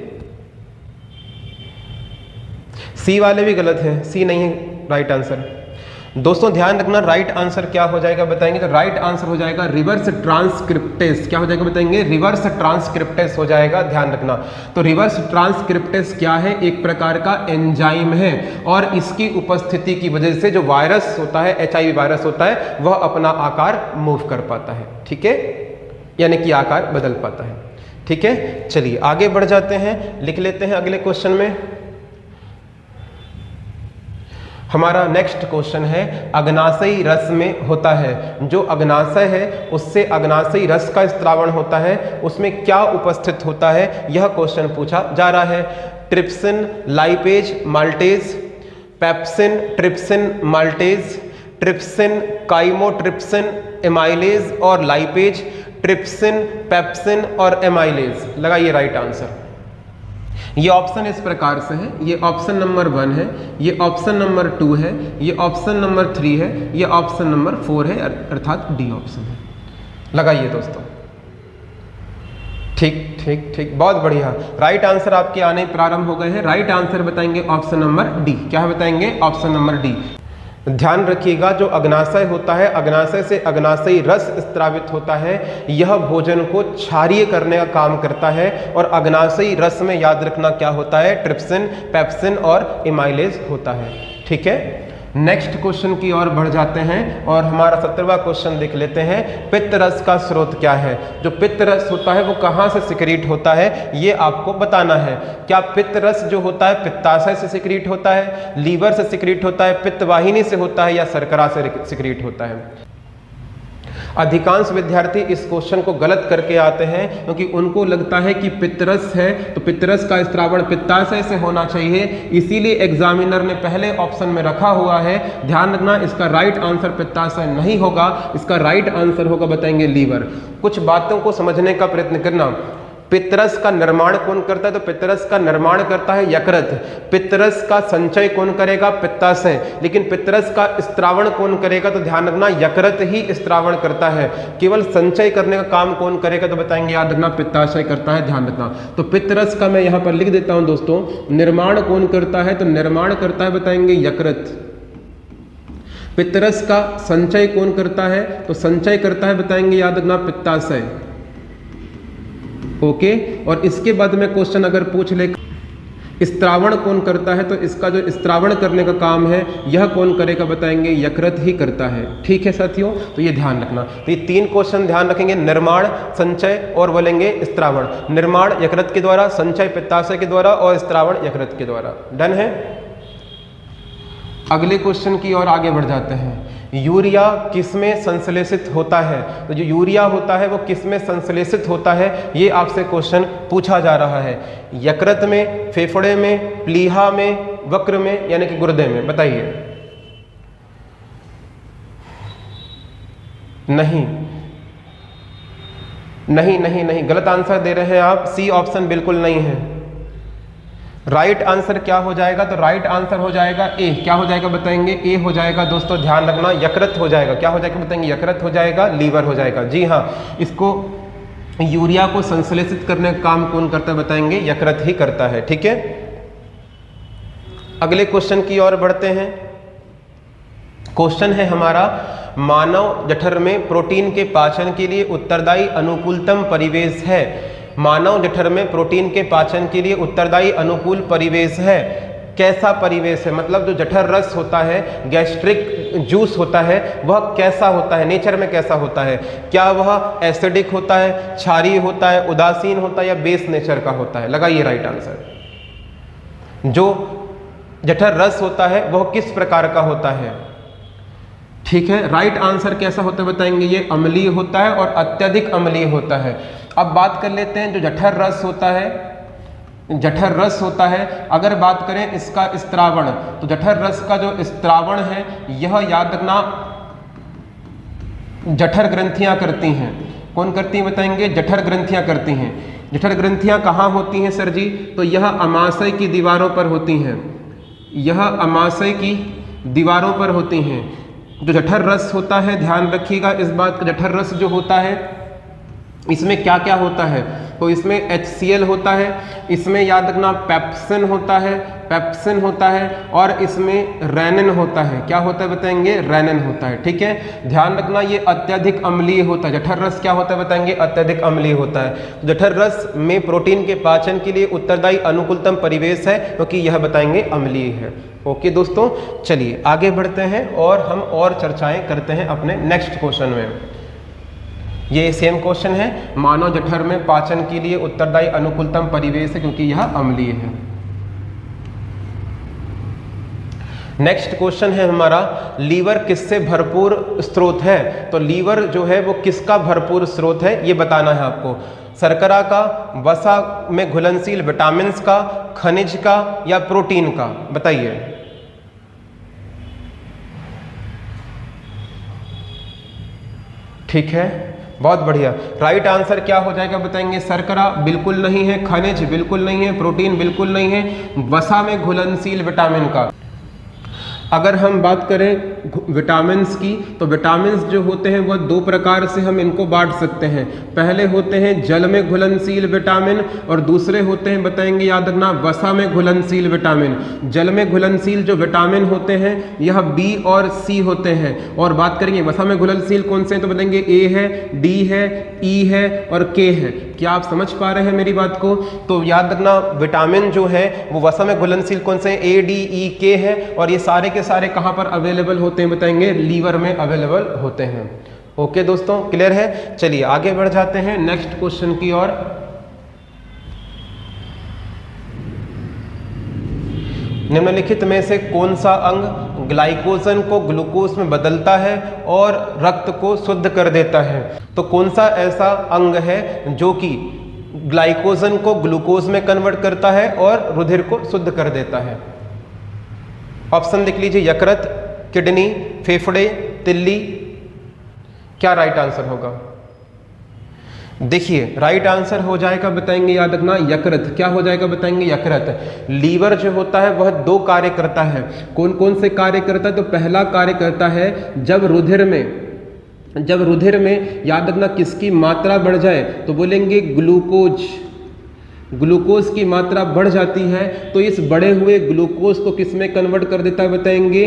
सी वाले भी गलत है, सी नहीं है राइट आंसर। दोस्तों ध्यान रखना, राइट आंसर क्या हो जाएगा बताएंगे, तो राइट आंसर हो जाएगा रिवर्स ट्रांसक्रिप्टेस। क्या हो जाएगा बताएंगे, रिवर्स ट्रांसक्रिप्टेस हो जाएगा, ध्यान रखना। तो रिवर्स ट्रांसक्रिप्टेस क्या है, एक प्रकार का एंजाइम है और इसकी उपस्थिति की वजह से जो वायरस होता है, HIV वायरस होता है, वह अपना आकार मूव कर पाता है। ठीक है, यानी कि आकार बदल पाता है। ठीक है, चलिए आगे बढ़ जाते हैं, लिख लेते हैं अगले क्वेश्चन में। हमारा नेक्स्ट क्वेश्चन है, अग्नाशयी रस में होता है, जो अग्नाशय है उससे अग्नाशयी रस का स्त्रावण होता है, उसमें क्या उपस्थित होता है, यह क्वेश्चन पूछा जा रहा है। Trypsin, lipase, maltase, pepsin, trypsin, maltase, trypsin, chymotrypsin, amylase और लाइपेज, ट्रिप्सिन, पेप्सिन और एमाइलेज। लगाइए राइट आंसर। ये ऑप्शन इस प्रकार से है, ये ऑप्शन नंबर 1 है, ये ऑप्शन नंबर 2 है, ये ऑप्शन नंबर 3 है, ये ऑप्शन नंबर 4 है, अर्थात डी ऑप्शन है। लगाइए दोस्तों। ठीक ठीक ठीक, बहुत बढ़िया, राइट आंसर आपके आने प्रारंभ हो गए हैं। राइट आंसर बताएंगे ऑप्शन नंबर डी। क्या बताएंगे, ऑप्शन नंबर डी। ध्यान रखिएगा, जो अग्नाशय होता है, अग्नाशय से अग्नाशयी रस स्त्रावित होता है, यह भोजन को क्षारीय करने का काम करता है। और अग्नाशयी रस में याद रखना क्या होता है, ट्रिप्सिन, पेप्सिन और एमाइलेज होता है। ठीक है, नेक्स्ट क्वेश्चन की ओर बढ़ जाते हैं और हमारा 17वां क्वेश्चन देख लेते हैं। पित्त रस का स्रोत क्या है। जो पित्त रस होता है वो कहाँ से सिक्रीट होता है, ये आपको बताना है। क्या पित्त रस जो होता है पित्ताशय से सिक्रीट होता है, लीवर से सिक्रीट होता है, पित्त वाहिनी से होता है या शर्करा से सिक्रीट होता है। अधिकांश विद्यार्थी इस क्वेश्चन को गलत करके आते हैं, क्योंकि उनको लगता है कि पित्तरस है तो पित्तरस का स्त्रावण पित्ताशय से होना चाहिए, इसीलिए एग्जामिनर ने पहले ऑप्शन में रखा हुआ है। ध्यान रखना, इसका राइट आंसर पित्ताशय नहीं होगा, इसका राइट आंसर होगा बताएंगे लीवर। कुछ बातों को समझने का प्रयत्न करना। पित्तरस का निर्माण कौन करता है, तो पित्तरस का निर्माण करता है यकृत। पित्तरस का संचय कौन करेगा, पित्ताशय। लेकिन पित्तरस का स्त्रावण कौन करेगा, तो ध्यान रखना यकृत ही स्त्रावण करता है। केवल संचय करने का काम कौन करेगा, तो बताएंगे याद रखना पित्ताशय करता है, ध्यान रखना। तो पित्तरस का मैं यहाँ पर लिख देता हूं दोस्तों, निर्माण कौन करता है, तो निर्माण करता है बताएंगे यकृत। पित्तरस का संचय कौन करता है, तो संचय करता है बताएंगे याद रखना पित्ताशय। ओके, और इसके बाद में क्वेश्चन अगर पूछ ले स्त्रावण कौन करता है, तो इसका जो स्त्रावण करने का काम है यह कौन करेगा, बताएंगे यकृत ही करता है। ठीक है साथियों, तो ये ध्यान रखना। तो ये 3 क्वेश्चन ध्यान रखेंगे, निर्माण, संचय और बोलेंगे स्त्रावण। निर्माण यकृत के द्वारा, संचय पित्ताशय के द्वारा और स्त्रावण यकृत के द्वारा। डन है। अगले क्वेश्चन की ओर आगे बढ़ जाते हैं। यूरिया किसमें संश्लेषित होता है, तो जो यूरिया होता है वो किसमें संश्लेषित होता है, ये आपसे क्वेश्चन पूछा जा रहा है। यकृत में, फेफड़े में, प्लीहा में, वक्र में, यानी कि गुर्दे में। बताइए। नहीं, नहीं नहीं नहीं, गलत आंसर दे रहे हैं आप। सी ऑप्शन बिल्कुल नहीं है। राइट आंसर क्या हो जाएगा? तो राइट आंसर हो जाएगा ए। क्या हो जाएगा बताएंगे? ए हो जाएगा दोस्तों, ध्यान रखना। यकृत हो जाएगा। क्या हो जाएगा बताएंगे? यकृत हो जाएगा, लीवर हो जाएगा। जी हाँ, इसको यूरिया को संश्लेषित करने का काम कौन करता है बताएंगे? यकृत ही करता है। ठीक है, अगले क्वेश्चन की ओर बढ़ते हैं। क्वेश्चन है हमारा, मानव जठर में प्रोटीन के पाचन के लिए उत्तरदायी अनुकूलतम परिवेश है। मानव जठर में प्रोटीन के पाचन के लिए उत्तरदायी अनुकूल परिवेश है। कैसा परिवेश है? मतलब जो जठर रस होता है, गैस्ट्रिक जूस होता है, वह कैसा होता है, नेचर में कैसा होता है? क्या वह एसिडिक होता है, क्षारीय होता है, उदासीन होता है, या बेस नेचर का होता है? लगाइए राइट आंसर। जो जठर रस होता है वह किस प्रकार का होता है? ठीक है, राइट आंसर कैसा होता है बताएंगे? ये अम्लीय होता है और अत्यधिक अम्लीय होता है। अब बात कर लेते हैं जो जठर रस होता है, जठर रस होता है, अगर बात करें इसका स्त्रावण, तो जठर रस का जो स्त्रावण है यह याद रखना जठर ग्रंथियां करती हैं। कौन करती हैं बताएंगे? जठर ग्रंथियां करती हैं। जठर ग्रंथियां कहाँ होती हैं सर जी? तो यह अमाशय की दीवारों पर होती हैं। यह अमाशय की दीवारों पर होती हैं। जो जठर रस होता है, ध्यान रखिएगा इस बात का, जठर रस जो होता है इसमें क्या क्या होता है? तो इसमें HCl होता है, इसमें याद रखना पेप्सिन होता है, पेप्सिन होता है, और इसमें रेनिन होता है। क्या होता है बताएंगे? रेनिन होता है। ठीक है, ध्यान रखना ये अत्यधिक अम्लीय होता है। जठर रस क्या होता है बताएंगे? अत्यधिक अम्लीय होता है। जठर रस में प्रोटीन के पाचन के लिए उत्तरदायी अनुकूलतम परिवेश है, क्योंकि यह बताएंगे अम्लीय है। ओके दोस्तों, चलिए आगे बढ़ते हैं और हम और चर्चाएं करते हैं अपने नेक्स्ट क्वेश्चन में। ये सेम क्वेश्चन है, मानव जठर में पाचन के लिए उत्तरदायी अनुकूलतम परिवेश है, क्योंकि यह अम्लीय है। नेक्स्ट क्वेश्चन है हमारा, लीवर किससे भरपूर स्रोत है? तो लीवर जो है वो किसका भरपूर स्रोत है ये बताना है आपको। शर्करा का, वसा में घुलनशील विटामिन्स का, खनिज का, या प्रोटीन का? बताइए। ठीक है, बहुत बढ़िया। राइट आंसर क्या हो जाएगा बताएंगे? शर्करा बिल्कुल नहीं है, खनिज बिल्कुल नहीं है, प्रोटीन बिल्कुल नहीं है, वसा में घुलनशील विटामिन का। अगर हम बात करें विटामिन्स की, तो विटामिन्स जो होते हैं वह दो प्रकार से हम इनको बांट सकते हैं। पहले होते हैं जल में घुलनशील विटामिन, और दूसरे होते हैं बताएंगे याद रखना वसा में घुलनशील विटामिन। जल में घुलनशील जो विटामिन होते हैं यह बी और सी होते हैं, और बात करेंगे वसा में घुलनशील कौन से हैं, तो बताएंगे ए है, डी है, ई है और के है। क्या आप समझ पा रहे हैं मेरी बात को? तो याद रखना विटामिन जो है वो वसा में घुलनशील कौन से हैं? ए, डी, ई, के है, और ये सारे के सारे कहां पर अवेलेबल होते हैं बताएंगे? लीवर में अवेलेबल होते हैं। ओके दोस्तों, क्लियर है? चलिए आगे बढ़ जाते हैं नेक्स्ट क्वेश्चन की ओर। निम्नलिखित में से कौन सा अंग ग्लाइकोजन को ग्लूकोज में बदलता है और रक्त को शुद्ध कर देता है? तो कौन सा ऐसा अंग है जो कि ग्लाइकोजन को ग्लूकोज में कन्वर्ट करता है और रुधिर को शुद्ध कर देता है? ऑप्शन लिख लीजिए, यकृत, किडनी, फेफड़े, तिल्ली। क्या राइट आंसर होगा? देखिए राइट आंसर हो जाएगा बताएंगे याद रखना यकृत। क्या हो जाएगा बताएंगे? यकृत। लीवर जो होता है वह दो कार्य करता है। कौन कौन से कार्य करता है? तो पहला कार्य करता है जब रुधिर में याद रखना किसकी मात्रा बढ़ जाए, तो बोलेंगे ग्लूकोज की मात्रा बढ़ जाती है, तो इस बढ़े हुए ग्लूकोज को किस में कन्वर्ट कर देता है बताएंगे?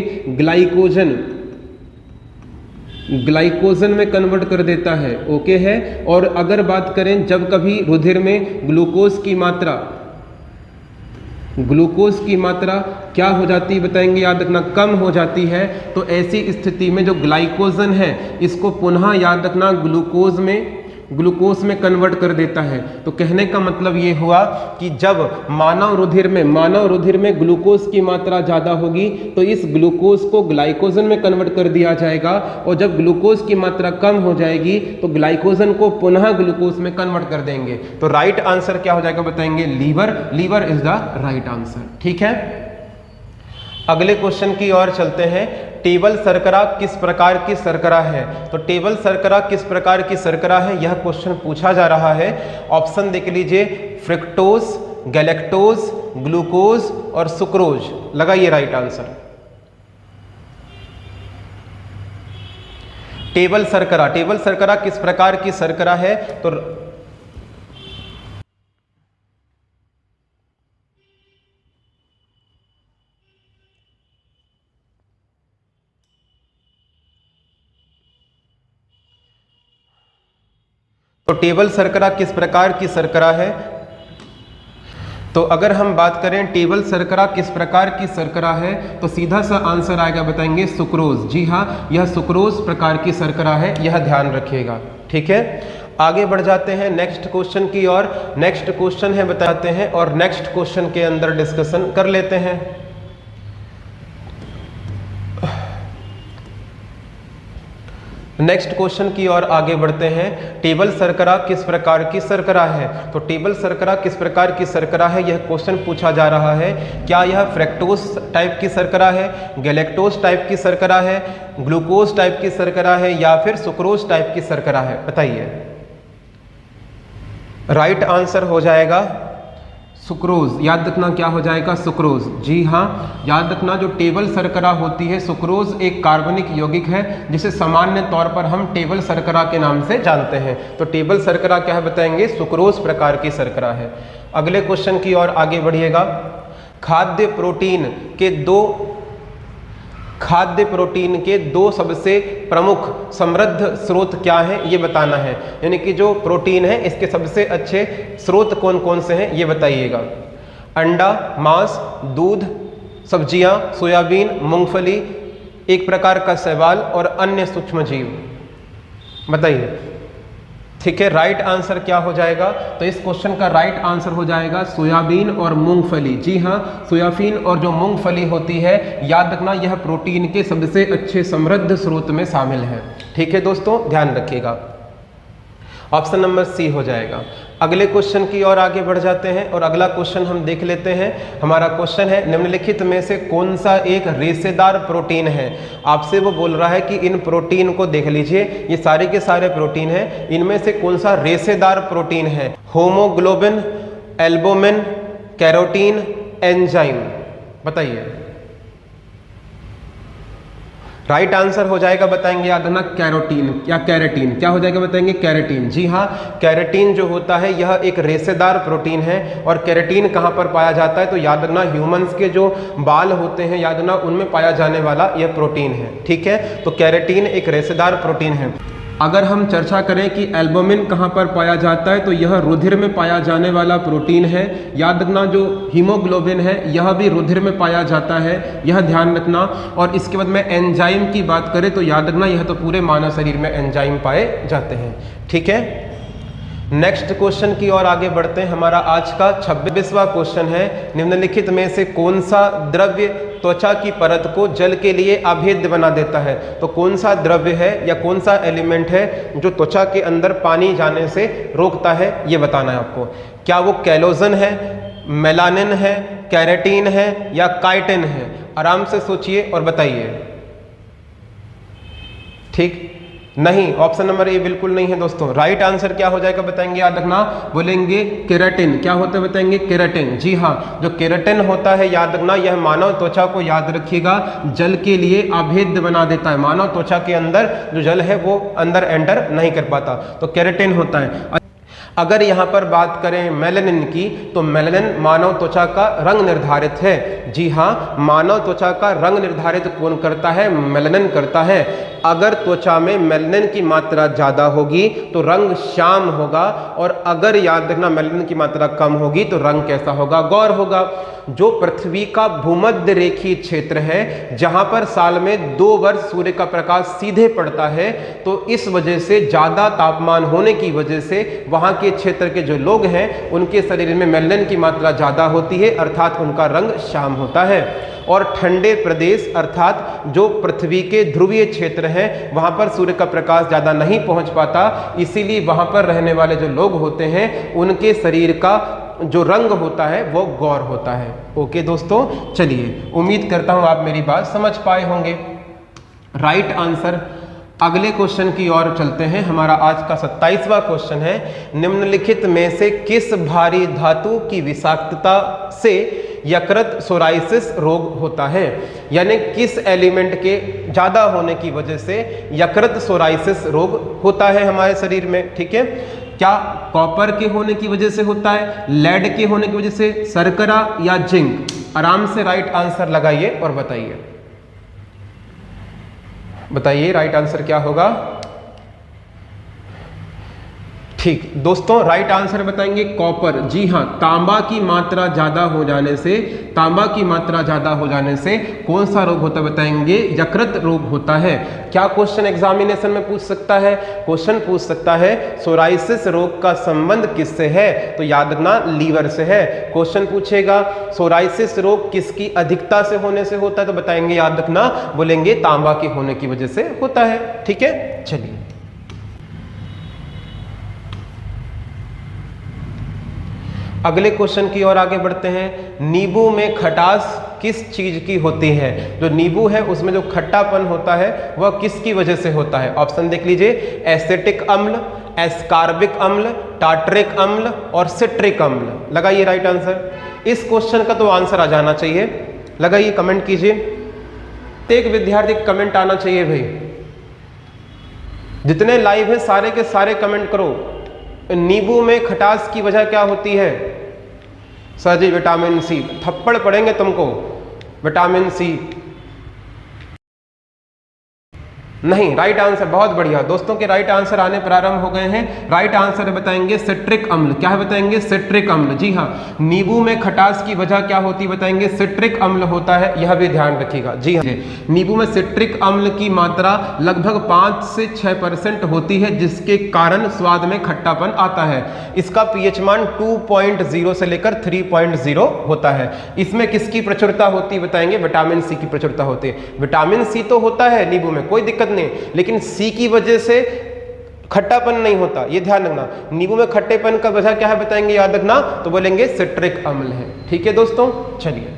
ग्लाइकोजन में कन्वर्ट कर देता है। ओके है। और अगर बात करें जब कभी रुधिर में ग्लूकोज की मात्रा क्या हो जाती है बताएंगे? याद रखना कम हो जाती है, तो ऐसी स्थिति में जो ग्लाइकोजन है इसको पुनः याद रखना ग्लूकोज में कन्वर्ट कर देता है। तो कहने का मतलब ये हुआ कि जब मानव रुधिर में ग्लूकोज की मात्रा ज़्यादा होगी तो इस ग्लूकोज को ग्लाइकोजन में कन्वर्ट कर दिया जाएगा, और जब ग्लूकोज की मात्रा कम हो जाएगी तो ग्लाइकोजन को पुनः ग्लूकोज में कन्वर्ट कर देंगे। तो राइट आंसर क्या हो जाएगा बताएंगे? Liver is the right answer. ठीक है, अगले क्वेश्चन की ओर चलते हैं। टेबल शर्करा किस प्रकार की शर्करा है? तो टेबल शर्करा किस प्रकार की शर्करा है, यह क्वेश्चन पूछा जा रहा है। ऑप्शन देख लीजिए, फ्रक्टोज, गैलेक्टोज, ग्लूकोज और सुक्रोज। लगाइए राइट आंसर। टेबल शर्करा किस प्रकार की शर्करा है? तो टेबल शर्करा किस प्रकार की शर्करा है? तो अगर हम बात करें टेबल शर्करा किस प्रकार की शर्करा है, तो सीधा सा आंसर आएगा, बताएंगे सुक्रोज। जी हाँ, यह सुक्रोज प्रकार की शर्करा है, यह ध्यान रखिएगा। ठीक है, आगे बढ़ जाते हैं नेक्स्ट क्वेश्चन की ओर। नेक्स्ट क्वेश्चन है बताते हैं और नेक्स्ट क्वेश्चन के अंदर डिस्कशन कर लेते हैं। नेक्स्ट क्वेश्चन की ओर आगे बढ़ते हैं। टेबल शर्करा किस प्रकार की शर्करा है? तो टेबल शर्करा किस प्रकार की शर्करा है, यह क्वेश्चन पूछा जा रहा है। क्या यह फ्रक्टोज टाइप की शर्करा है, गैलेक्टोज टाइप की शर्करा है, ग्लूकोज टाइप की शर्करा है या फिर सुक्रोज टाइप की शर्करा है? बताइए। राइट आंसर हो जाएगा सुक्रोज। याद रखना क्या हो जाएगा? सुक्रोज। जी हाँ, याद रखना जो टेबल शर्करा होती है, सुक्रोज एक कार्बनिक यौगिक है जिसे सामान्य तौर पर हम टेबल शर्करा के नाम से जानते हैं। तो टेबल शर्करा क्या है बताएंगे? सुक्रोज प्रकार की शर्करा है। अगले क्वेश्चन की ओर आगे बढ़िएगा। खाद्य प्रोटीन के दो सबसे प्रमुख समृद्ध स्रोत क्या हैं, ये बताना है। यानी कि जो प्रोटीन है इसके सबसे अच्छे स्रोत कौन कौन से हैं, ये बताइएगा। अंडा, मांस, दूध, सब्जियां, सोयाबीन, मूंगफली, एक प्रकार का शैवाल और अन्य सूक्ष्मजीव। बताइए। ठीक है, राइट आंसर क्या हो जाएगा? तो इस क्वेश्चन का राइट आंसर हो जाएगा सोयाबीन और मूंगफली। जी हाँ, सोयाबीन और जो मूंगफली होती है, याद रखना यह प्रोटीन के सबसे अच्छे समृद्ध स्रोत में शामिल है। ठीक है दोस्तों, ध्यान रखिएगा। ऑप्शन नंबर सी हो जाएगा। अगले क्वेश्चन की ओर आगे बढ़ जाते हैं और अगला क्वेश्चन हम देख लेते हैं। हमारा क्वेश्चन है, निम्नलिखित में से कौन सा एक रेशेदार प्रोटीन है? आपसे वो बोल रहा है कि इन प्रोटीन को देख लीजिए, ये सारे के सारे प्रोटीन हैं, इनमें से कौन सा रेशेदार प्रोटीन है? Haemoglobin, albumin, carotene, enzyme. बताइए। राइट आंसर हो जाएगा, बताएंगे याद रखना, कैरोटीन या कैरेटीन। क्या हो जाएगा बताएंगे? कैरेटीन। जी हाँ, कैरेटीन जो होता है यह एक रेशेदार प्रोटीन है। और कैरेटीन कहाँ पर पाया जाता है? तो याद रखना ह्यूमंस के जो बाल होते हैं, याद रखना उनमें पाया जाने वाला यह प्रोटीन है। ठीक है, तो कैरेटीन एक रेशेदार प्रोटीन है। अगर हम चर्चा करें कि एल्बुमिन कहाँ पर पाया जाता है, तो यह रुधिर में पाया जाने वाला प्रोटीन है। याद रखना जो हीमोग्लोबिन है यह भी रुधिर में पाया जाता है, यह ध्यान रखना। और इसके बाद में एंजाइम की बात करें तो याद रखना यह तो पूरे मानव शरीर में एंजाइम पाए जाते हैं। ठीक है, नेक्स्ट क्वेश्चन की ओर आगे बढ़ते हैं। हमारा आज का 26वां क्वेश्चन है, निम्नलिखित में से कौन सा द्रव्य त्वचा की परत को जल के लिए अभेद्य बना देता है? तो कौन सा द्रव्य है या कौन सा एलिमेंट है जो त्वचा के अंदर पानी जाने से रोकता है, ये बताना है आपको। क्या वो कैलोजन है, मेलानिन है, कैरेटीन है या काइटिन है? आराम से सोचिए और बताइए। ठीक, नहीं, ऑप्शन नंबर ए बिल्कुल नहीं है दोस्तों। राइट आंसर क्या हो जाएगा बताएंगे? याद रखना, बोलेंगे केराटिन। क्या होता है बताएंगे? केराटिन। जी हाँ, जो केराटिन होता है याद रखना यह मानव त्वचा को, याद रखिएगा, जल के लिए अभेद्य बना देता है। मानव त्वचा के अंदर जो जल है वो अंदर एंटर नहीं कर पाता, तो केराटिन होता है। अगर यहाँ पर बात करें मेलानिन की, तो मेलानिन मानव त्वचा का रंग निर्धारित है। जी हाँ, मानव त्वचा का रंग निर्धारित कौन करता है? मेलानिन करता है। अगर त्वचा में मेलानिन की मात्रा ज़्यादा होगी तो रंग श्याम होगा, और अगर याद रखना मेलानिन की मात्रा कम होगी तो रंग कैसा होगा? गौर होगा। जो पृथ्वी का भूमध्य रेखीय क्षेत्र है, जहाँ पर साल में 2 वर्ष सूर्य का प्रकाश सीधे पड़ता है, तो इस वजह से ज़्यादा तापमान होने की वजह से वहाँ के क्षेत्र के जो लोग हैं उनके शरीर में मेलानिन की मात्रा ज़्यादा होती है, अर्थात उनका रंग श्याम होता है। और ठंडे प्रदेश अर्थात जो पृथ्वी के ध्रुवीय क्षेत्र हैं वहाँ पर सूर्य का प्रकाश ज़्यादा नहीं पहुँच पाता, इसीलिए वहाँ पर रहने वाले जो लोग होते हैं उनके शरीर का जो रंग होता है वो गौर होता है। ओके दोस्तों, चलिए, उम्मीद करता हूँ आप मेरी बात समझ पाए होंगे। Right answer. अगले क्वेश्चन की ओर चलते हैं। हमारा आज का 27वां क्वेश्चन है, निम्नलिखित में से किस भारी धातु की विषाक्तता से यकृत सोराइसिस रोग होता है? यानी किस एलिमेंट के ज़्यादा होने की वजह से यकृत सोराइसिस रोग होता है हमारे शरीर में, ठीक है? क्या कॉपर के होने की वजह से होता है, लेड के होने की वजह से, शर्करा या जिंक? आराम से राइट आंसर लगाइए और बताइए। बताइए राइट आंसर क्या होगा। ठीक दोस्तों, राइट आंसर बताएंगे कॉपर। जी हाँ, तांबा की मात्रा ज्यादा हो जाने से, तांबा की मात्रा ज्यादा हो जाने से कौन सा रोग होता है बताएंगे? यकृत रोग होता है। क्या क्वेश्चन एग्जामिनेशन में पूछ सकता है? क्वेश्चन पूछ सकता है सोराइसिस रोग का संबंध किससे है? तो याद रखना लीवर से है। क्वेश्चन पूछेगा सोराइसिस रोग किसकी अधिकता से होने से होता है? तो बताएंगे, याद रखना, बोलेंगे तांबा के होने की वजह से होता है। ठीक है, चलिए अगले क्वेश्चन की ओर आगे बढ़ते हैं। नींबू में खटास किस चीज की होती है? जो नींबू है उसमें जो खट्टापन होता है वह किसकी वजह से होता है? ऑप्शन देख लीजिए, एसिटिक अम्ल, एस्कार्बिक अम्ल, टार्टरिक अम्ल और सिट्रिक अम्ल। लगाइए राइट आंसर। इस क्वेश्चन का तो आंसर आ जाना चाहिए, लगाइए, कमेंट कीजिए। एक विद्यार्थी कमेंट आना चाहिए भाई। जितने लाइव है सारे के सारे कमेंट करो। नींबू में खटास की वजह क्या होती है? सर जी विटामिन सी। थप्पड़ पड़ेंगे तुमको। विटामिन सी नहीं, राइट आंसर। बहुत बढ़िया दोस्तों के राइट आंसर आने प्रारंभ हो गए हैं। राइट आंसर बताएंगे सिट्रिक अम्ल। क्या है बताएंगे? सिट्रिक अम्ल। जी हाँ, नींबू में खटास की वजह क्या होती बताएंगे? सिट्रिक अम्ल होता है, यह भी ध्यान रखिएगा। जी हाँ, नींबू में सिट्रिक अम्ल की मात्रा लगभग 5 से 6% होती है, जिसके कारण स्वाद में खट्टापन आता है। इसका पीएच मान 2.0 से लेकर 3.0 होता है। इसमें किसकी प्रचुरता होती बताएंगे? विटामिन सी की प्रचुरता होती है। विटामिन सी तो होता है नींबू में, कोई दिक्कत नहीं, लेकिन सी की वजह से खट्टापन नहीं होता, ये ध्यान रखना। नींबू में खट्टेपन का वजह क्या है बताएंगे? याद रखना, तो बोलेंगे सिट्रिक अम्ल है। ठीक है दोस्तों, चलिए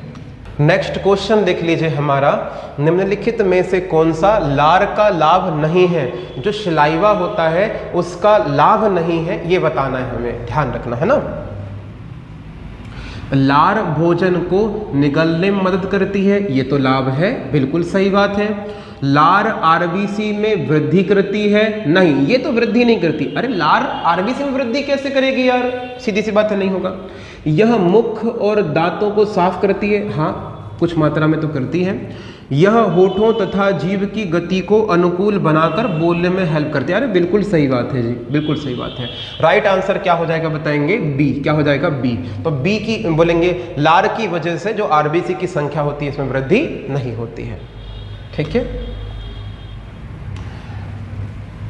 नेक्स्ट क्वेश्चन देख लीजिए हमारा। निम्नलिखित में से कौन सा लार का लाभ नहीं है? जो सलाइवा होता है उसका लाभ नहीं है, ये बताना है हमें, ध्यान रखना है ना। लार भोजन को निगलने में मदद करती है, ये तो लाभ है, बिल्कुल सही बात है। लार आरबीसी में वृद्धि करती है, नहीं, ये तो वृद्धि नहीं करती। अरे लार आरबीसी में वृद्धि कैसे करेगी यार? सीधी सी बात है, नहीं होगा। यह मुख और दांतों को साफ करती है, हाँ कुछ मात्रा में तो करती है। यह होठों तथा जीभ की गति को अनुकूल बनाकर बोलने में हेल्प करती है। अरे बिल्कुल सही बात है जी, बिल्कुल सही बात है। राइट आंसर क्या हो जाएगा बताएंगे? बी। क्या हो जाएगा? बी। तो बी की बोलेंगे लार की वजह से जो आरबीसी की संख्या होती है इसमें वृद्धि नहीं होती है। ठीक है,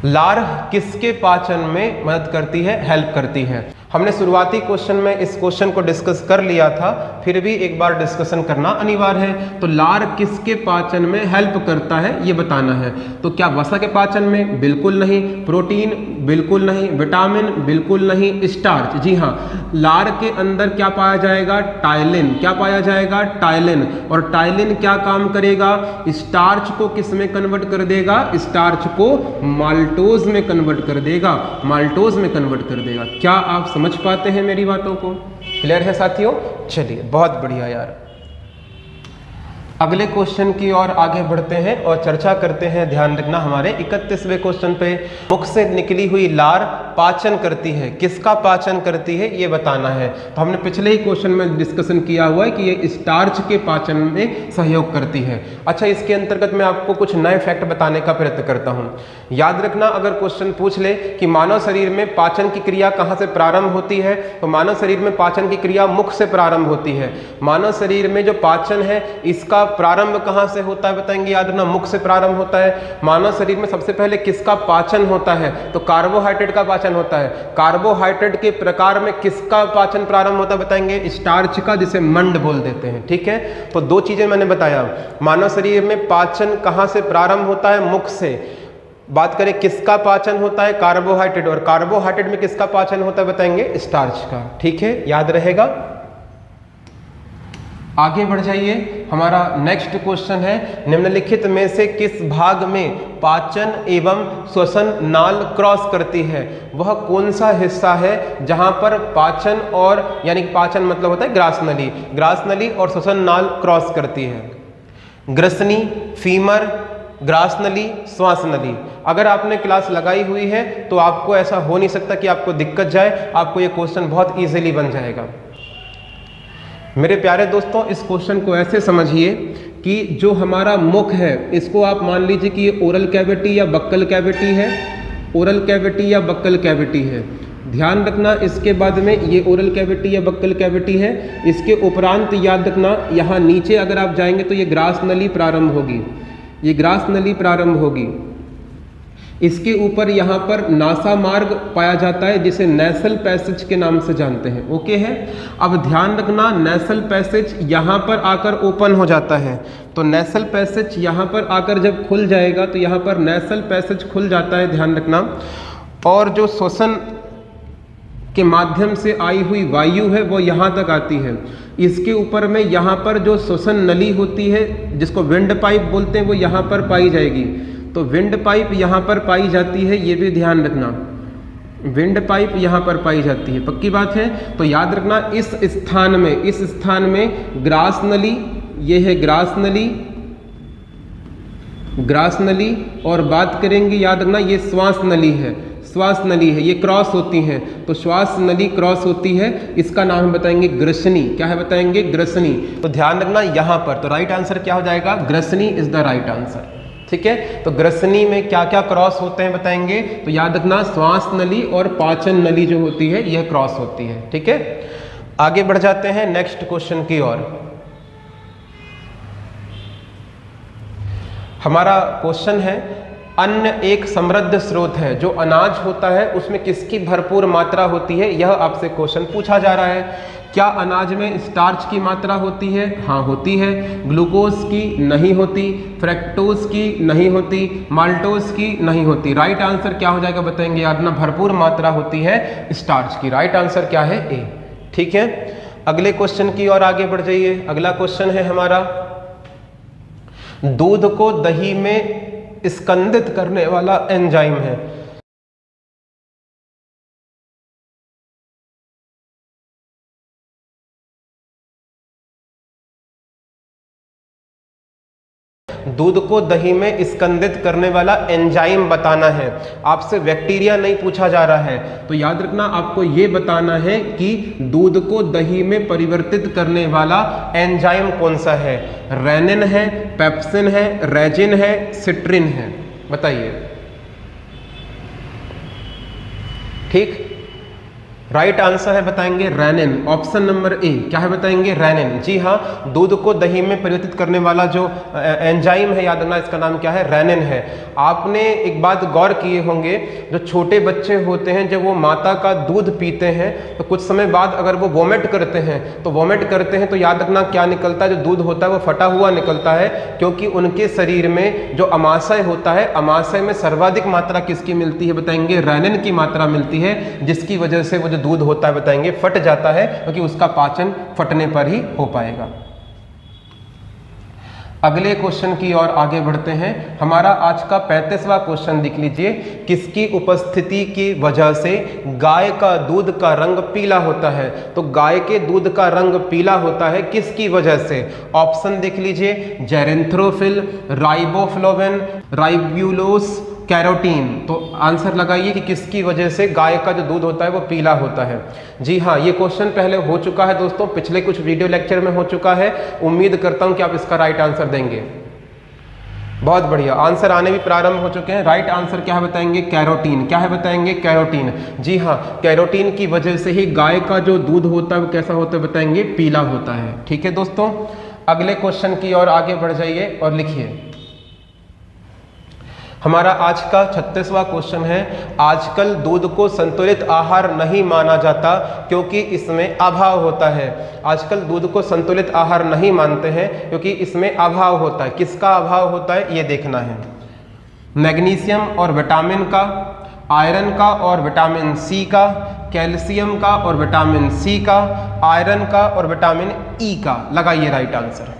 लार किसके पाचन में मदद करती है? हेल्प करती है। हमने शुरुआती क्वेश्चन में इस क्वेश्चन को डिस्कस कर लिया था, फिर भी एक बार डिस्कशन करना अनिवार्य है। तो लार किसके पाचन में हेल्प करता है ये बताना है। तो क्या वसा के पाचन में? बिल्कुल नहीं। प्रोटीन? बिल्कुल नहीं। विटामिन? बिल्कुल नहीं। स्टार्च? जी हाँ, लार के अंदर क्या पाया जाएगा? टाइलिन। क्या पाया जाएगा? टाइलिन। और टाइलिन क्या काम करेगा? स्टार्च को किस में कन्वर्ट कर देगा? स्टार्च को माल्टोज में कन्वर्ट कर देगा, माल्टोज में कन्वर्ट कर देगा। क्या आप समझ पाते हैं मेरी बातों को? क्लियर है साथियों? चलिए बहुत बढ़िया यार। अगले क्वेश्चन की ओर आगे बढ़ते हैं और चर्चा करते हैं। ध्यान रखना, हमारे 31वें क्वेश्चन पे, मुख से निकली हुई लार पाचन करती है, किसका पाचन करती है ये बताना है। तो हमने पिछले ही क्वेश्चन में डिस्कशन किया हुआ है कि ये स्टार्च के पाचन में सहयोग करती है। अच्छा, इसके अंतर्गत मैं आपको कुछ नए फैक्ट बताने का प्रयत्न करता हूँ। याद रखना, अगर क्वेश्चन पूछ ले कि मानव शरीर में पाचन की क्रिया कहाँ से प्रारंभ होती है, तो मानव शरीर में पाचन की क्रिया मुख से प्रारंभ होती है। मानव शरीर में जो पाचन है इसका प्रारंभ कहां से होता है बताएंगे? याद रखना, मुख से प्रारंभ होता है। मानव शरीर में सबसे पहले किसका पाचन होता है? तो कार्बोहाइड्रेट का पाचन होता है। कार्बोहाइड्रेट के प्रकार में किसका पाचन प्रारंभ होता है बताएंगे? स्टार्च का, जिसे मंड बोल देते हैं। ठीक है, तो दो चीजें मैंने बताया। मानव शरीर में पाचन कहां से प्रारंभ होता है? मुख से। बात करें किसका पाचन होता है? कार्बोहाइड्रेट। और कार्बोहाइड्रेट में किसका पाचन होता है बताएंगे? स्टार्च का। ठीक है, याद रहेगा। आगे बढ़ जाइए। हमारा नेक्स्ट क्वेश्चन है, निम्नलिखित में से किस भाग में पाचन एवं श्वसन नाल क्रॉस करती है? वह कौन सा हिस्सा है जहां पर पाचन और यानी पाचन मतलब होता है ग्रास नली और श्वसन नाल क्रॉस करती है? ग्रसनी, फीमर, ग्रास नली, श्वास नली। अगर आपने क्लास लगाई हुई है तो आपको ऐसा हो नहीं सकता कि आपको दिक्कत जाए, आपको ये क्वेश्चन बहुत इजीली बन जाएगा। मेरे प्यारे दोस्तों, इस क्वेश्चन को ऐसे समझिए कि जो हमारा मुख है इसको आप मान लीजिए कि ये ओरल कैविटी या बक्कल कैविटी है, ओरल कैविटी या बक्कल कैविटी है। ध्यान रखना इसके बाद में ये ओरल कैविटी या बक्कल कैविटी है। इसके उपरांत याद रखना यहाँ नीचे अगर आप जाएंगे तो ये ग्रास नली प्रारंभ होगी, ये ग्रास नली प्रारंभ होगी। इसके ऊपर यहाँ पर नासा मार्ग पाया जाता है जिसे नेसल पैसेज के नाम से जानते हैं। ओके है। अब ध्यान रखना नेसल पैसेज यहाँ पर आकर ओपन हो जाता है, तो नेसल पैसेज यहाँ पर आकर जब खुल जाएगा तो यहाँ पर नेसल पैसेज खुल जाता है, ध्यान रखना। और जो श्वसन के माध्यम से आई हुई वायु है वो यहाँ तक आती है। इसके ऊपर में यहाँ पर जो श्वसन नली होती है जिसको विंड पाइप बोलते हैं वो यहाँ पर पाई जाएगी, तो विंड पाइप यहाँ पर पाई जाती है, ये भी ध्यान रखना, विंड पाइप यहाँ पर पाई जाती है, पक्की बात है। तो याद रखना इस स्थान में ग्रास नली, ये है ग्रास नली, और बात करेंगे याद रखना ये श्वास नली है, ये क्रॉस होती हैं, तो श्वास नली क्रॉस होती है, इसका नाम हम बताएंगे ग्रसनी। क्या है बताएंगे? ग्रसनी। तो ध्यान रखना यहाँ पर, तो राइट आंसर क्या हो जाएगा? ग्रसनी इज द राइट आंसर। ठीक है, तो ग्रसनी में क्या क्या क्रॉस होते हैं बताएंगे, तो याद रखना श्वास नली और पाचन नली जो होती है यह क्रॉस होती है। ठीक है, आगे बढ़ जाते हैं नेक्स्ट क्वेश्चन की ओर। हमारा क्वेश्चन है, अन्न एक समृद्ध स्रोत है, जो अनाज होता है उसमें किसकी भरपूर मात्रा होती है? यह आपसे क्वेश्चन पूछा जा रहा है। क्या अनाज में स्टार्च की मात्रा होती है? हाँ होती है। ग्लूकोज की नहीं होती, फ्रैक्टोज की नहीं होती, माल्टोज की नहीं होती। राइट आंसर क्या हो जाएगा बताएंगे यार ना? भरपूर मात्रा होती है स्टार्च की। राइट आंसर क्या है? ए। ठीक है, अगले क्वेश्चन की ओर आगे बढ़ जाइए। अगला क्वेश्चन है हमारा, दूध को दही में स्कंदित करने वाला एंजाइम है। दूध को दही में स्कंदित करने वाला एंजाइम बताना है। आपसे बैक्टीरिया नहीं पूछा जा रहा है, तो याद रखना आपको ये बताना है कि दूध को दही में परिवर्तित करने वाला एंजाइम कौन सा है? रेनिन है, पेप्सिन है, रेजिन है, सिट्रिन है? बताइए। ठीक, राइट आंसर है बताएंगे रेनिन, ऑप्शन नंबर ए। क्या है बताएंगे? रेनिन। जी हाँ, दूध को दही में परिवर्तित करने वाला जो एंजाइम है याद रखना इसका नाम क्या है? रेनिन है। आपने एक बात गौर किए होंगे, जो छोटे बच्चे होते हैं जब वो माता का दूध पीते हैं तो कुछ समय बाद अगर वो वोमिट करते हैं तो याद रखना क्या निकलता है? जो दूध होता है वो फटा हुआ निकलता है, क्योंकि उनके शरीर में जो अमाशय होता है, अमाशय में सर्वाधिक मात्रा किसकी मिलती है बताएंगे? रेनिन की मात्रा मिलती है, जिसकी वजह से वो दूध होता है बताएंगे फट जाता है, क्योंकि उसका पाचन फटने पर ही हो पाएगा। अगले क्वेश्चन की ओर आगे बढ़ते हैं। हमारा आज का 35वां क्वेश्चन देख लीजिए, किसकी उपस्थिति की वजह से गाय का दूध का रंग पीला होता है? तो गाय के दूध का रंग पीला होता है किसकी वजह से? ऑप्शन देख लीजिए, जेरेंथ्रोफिल, राइबोफ्लोविन, राइब्यूलोस, कैरोटीन। तो आंसर लगाइए कि किसकी वजह से गाय का जो दूध होता है वो पीला होता है। जी हाँ, ये क्वेश्चन पहले हो चुका है दोस्तों, पिछले कुछ वीडियो लेक्चर में हो चुका है। उम्मीद करता हूं कि आप इसका राइट आंसर देंगे। बहुत बढ़िया, आंसर आने भी प्रारंभ हो चुके हैं। राइट आंसर क्या है बताएंगे? कैरोटीन। क्या है बताएंगे? कैरोटीन। जी हाँ, कैरोटीन की वजह से ही गाय का जो दूध होता है वो कैसा होता है बताएंगे? पीला होता है। ठीक है दोस्तों, अगले क्वेश्चन की ओर आगे बढ़ जाइए और लिखिए। हमारा आज का 36वां क्वेश्चन है, आजकल दूध को संतुलित आहार नहीं माना जाता क्योंकि इसमें अभाव होता है। आजकल दूध को संतुलित आहार नहीं मानते हैं क्योंकि इसमें अभाव होता है। किसका अभाव होता है ये देखना है? मैग्नीशियम और विटामिन का, आयरन का और विटामिन सी का, कैल्शियम का और विटामिन सी का, आयरन का और विटामिन ई का। लगाइए राइट आंसर।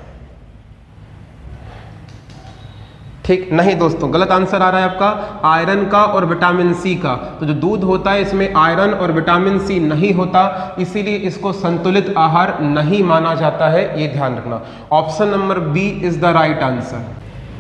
ठीक नहीं दोस्तों, गलत आंसर आ रहा है आपका आयरन का और विटामिन सी का। तो जो दूध होता है इसमें आयरन और विटामिन सी नहीं होता, इसीलिए इसको संतुलित आहार नहीं माना जाता है, ये ध्यान रखना। Option number B is the right answer.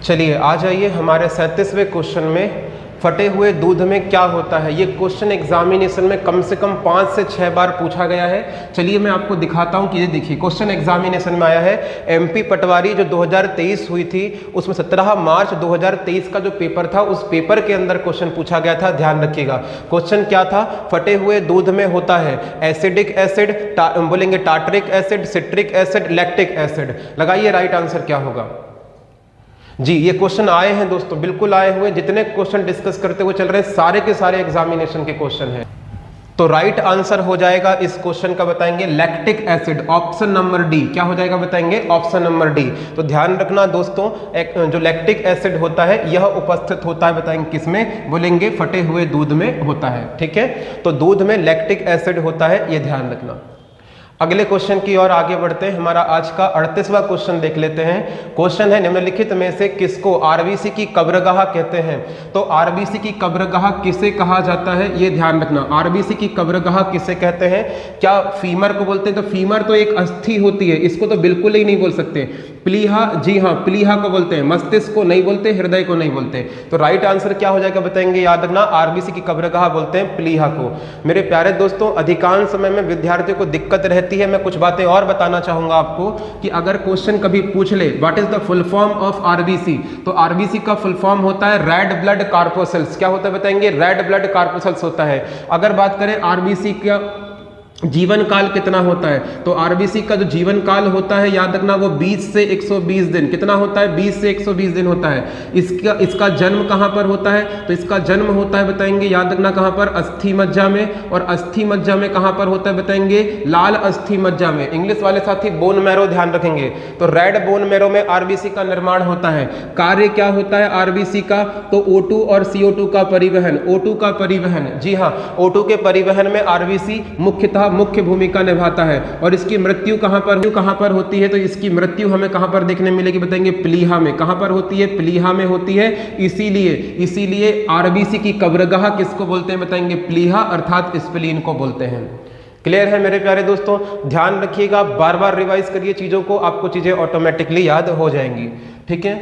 चलिए आ जाइए हमारे 37वें क्वेश्चन में, फटे हुए दूध में क्या होता है। ये क्वेश्चन एग्जामिनेशन में कम से कम 5 से 6 बार पूछा गया है। चलिए मैं आपको दिखाता हूं कि ये देखिए क्वेश्चन एग्जामिनेशन में आया है। एमपी पटवारी जो 2023 हुई थी उसमें 17 मार्च 2023 का जो पेपर था उस पेपर के अंदर क्वेश्चन पूछा गया था, ध्यान रखिएगा। क्वेश्चन क्या था, फटे हुए दूध में होता है एसिडिक एसिड, बोलेंगे tartaric acid, citric acid, lactic acid. लगाइए राइट आंसर क्या होगा जी। ये क्वेश्चन आए हैं दोस्तों, बिल्कुल आए हुए, जितने क्वेश्चन डिस्कस करते हुए चल रहे हैं सारे के सारे एग्जामिनेशन के क्वेश्चन हैं। तो राइट आंसर हो जाएगा इस क्वेश्चन का, बताएंगे lactic acid, option number D. क्या हो जाएगा बताएंगे, ऑप्शन नंबर डी। तो ध्यान रखना दोस्तों, जो लैक्टिक एसिड होता है यह उपस्थित होता है, बताएंगे किसमें, बोलेंगे फटे हुए दूध में होता है। ठीक है, तो दूध में लैक्टिक एसिड होता है, ये ध्यान रखना। अगले क्वेश्चन की ओर आगे बढ़ते हैं। हमारा आज का 38वां क्वेश्चन देख लेते हैं। क्वेश्चन है निम्नलिखित में से किसको आरबीसी की कब्रगाह कहते हैं। तो आरबीसी की कब्रगाह किसे कहा जाता है, ये ध्यान रखना। आरबीसी की कब्रगाह किसे कहते हैं, क्या फीमर को बोलते हैं? तो फीमर तो एक अस्थि होती है, इसको तो बिल्कुल ही नहीं बोल सकते। प्लीहा, जी हाँ प्लीहा को बोलते हैं, मस्तिष्क को नहीं बोलते, हृदय को नहीं बोलते। तो राइट आंसर क्या हो जाएगा बताएंगे, याद रखना आरबीसी की कब्रगाह बोलते हैं प्लीहा को। मेरे प्यारे दोस्तों, अधिकांश समय में विद्यार्थियों को दिक्कत रहती है। मैं कुछ बातें और बताना चाहूंगा आपको कि अगर क्वेश्चन कभी पूछ ले what is the full form of RBC, तो आरबीसी का फुल फॉर्म होता है रेड ब्लड कार्पोसेल्स। क्या होता है बताएंगे, रेड ब्लड कार्पोसेल्स होता है। अगर बात करें आरबीसी का जीवन काल कितना होता है, तो आरबीसी का जो जीवन काल होता है याद रखना वो 20 से 120 दिन। कितना होता है, 20 से 120 दिन होता है। इसका जन्म कहां पर होता है, तो इसका जन्म होता है बताएंगे, याद रखना कहां पर, अस्थि मज्जा में। और अस्थि मज्जा में कहां पर होता है बताएंगे, लाल अस्थि मज्जा में। इंग्लिश वाले साथी बोन मैरो ध्यान रखेंगे, तो रेड बोन मैरो में आरबीसी का निर्माण होता है। कार्य क्या होता है आरबीसी का, तो O2 और CO2 का परिवहन, O2 का परिवहन, जी हाँ O2 के परिवहन में आरबीसी मुख्य भूमिका निभाता है। और इसकी मृत्यु कहां पर होती है, तो इसकी मृत्यु हमें कहां पर देखने मिलेगी बताएंगे, प्लीहा में। कहां पर होती है, प्लीहा में होती है। इसीलिए आरबीसी की कब्रगाह किसको बोलते हैं बताएंगे, प्लीहा अर्थात स्प्लीन को बोलते हैं। क्लियर है मेरे प्यारे दोस्तों, ध्यान रखिएगा, बार बार रिवाइज करिए चीजों को, आपको चीजें ऑटोमेटिकली याद हो जाएंगी। ठीक है,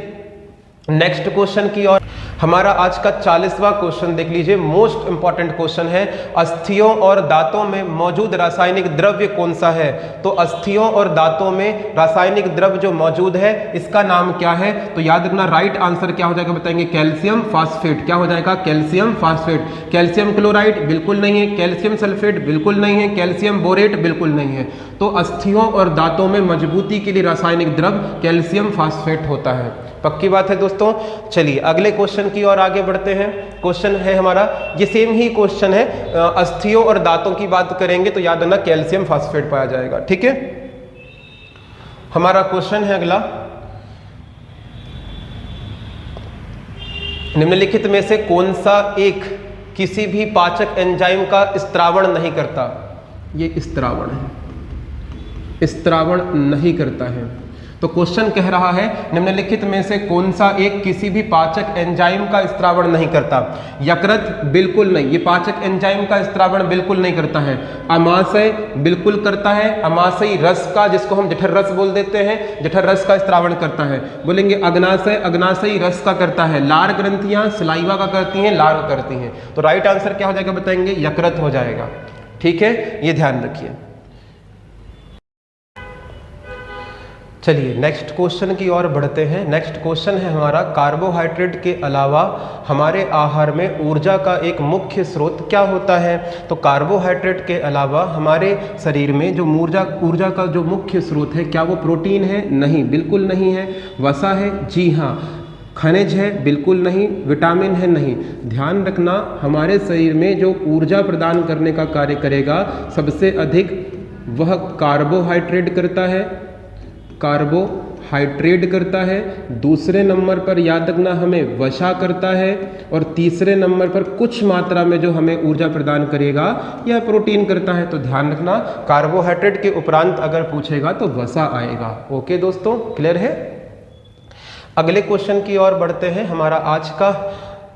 नेक्स्ट क्वेश्चन की ओर। हमारा आज का 40वां क्वेश्चन देख लीजिए, मोस्ट इंपॉर्टेंट क्वेश्चन है। अस्थियों और दांतों में मौजूद रासायनिक द्रव्य कौन सा है। तो अस्थियों और दांतों में रासायनिक द्रव्य जो मौजूद है इसका नाम क्या है, तो याद रखना राइट आंसर क्या हो जाएगा बताएंगे, कैल्शियम फास्फेट। क्या हो जाएगा, कैल्शियम फास्फेट। कैल्शियम क्लोराइड बिल्कुल नहीं है, कैल्शियम सल्फेट बिल्कुल नहीं है, कैल्शियम बोरेट बिल्कुल नहीं है। तो अस्थियों और दांतों में मजबूती के लिए रासायनिक द्रव्य कैल्शियम फास्फेट होता है। पक्की बात है दोस्तों। चलिए अगले क्वेश्चन की ओर आगे बढ़ते हैं। क्वेश्चन है हमारा, ये सेम ही क्वेश्चन है, अस्थियों और दांतों की बात करेंगे तो याद रखना कैल्शियम फास्फेट पाया जाएगा। ठीक है, हमारा क्वेश्चन है अगला, निम्नलिखित में से कौन सा एक किसी भी पाचक एंजाइम का स्त्रावण नहीं करता। ये स्त्रावण है, स्त्रावण नहीं करता है। तो क्वेश्चन कह रहा है निम्नलिखित में से कौन सा एक किसी भी पाचक एंजाइम का स्त्रावण नहीं करता। यकृत बिल्कुल नहीं, ये पाचक एंजाइम का स्त्रावण बिल्कुल नहीं करता है। अमाशय बिल्कुल करता है, अमाशयी रस का, जिसको हम जठर रस बोल देते हैं, जठर रस का स्त्रावण करता है। बोलेंगे अग्नाशय, अग्नाशयी रस का करता है। लार ग्रंथियां सलाइवा का करती हैं, लार का करती हैं। तो राइट आंसर क्या हो जाएगा बताएंगे, यकृत हो जाएगा। ठीक है, ये ध्यान रखिए। चलिए नेक्स्ट क्वेश्चन की ओर बढ़ते हैं। नेक्स्ट क्वेश्चन है हमारा, कार्बोहाइड्रेट के अलावा हमारे आहार में ऊर्जा का एक मुख्य स्रोत क्या होता है। तो कार्बोहाइड्रेट के अलावा हमारे शरीर में जो ऊर्जा का जो मुख्य स्रोत है, क्या वो प्रोटीन है? नहीं, बिल्कुल नहीं है। वसा है? जी हाँ। खनिज है? बिल्कुल नहीं। विटामिन है? नहीं। ध्यान रखना, हमारे शरीर में जो ऊर्जा प्रदान करने का कार्य करेगा सबसे अधिक वह कार्बोहाइड्रेट करता है। कार्बोहाइड्रेट करता है, दूसरे नंबर पर याद रखना हमें वसा करता है, और तीसरे नंबर पर कुछ मात्रा में जो हमें ऊर्जा प्रदान करेगा यह प्रोटीन करता है। तो ध्यान रखना कार्बोहाइड्रेट के उपरांत अगर पूछेगा तो वसा आएगा। ओके दोस्तों, क्लियर है। अगले क्वेश्चन की ओर बढ़ते हैं। हमारा आज का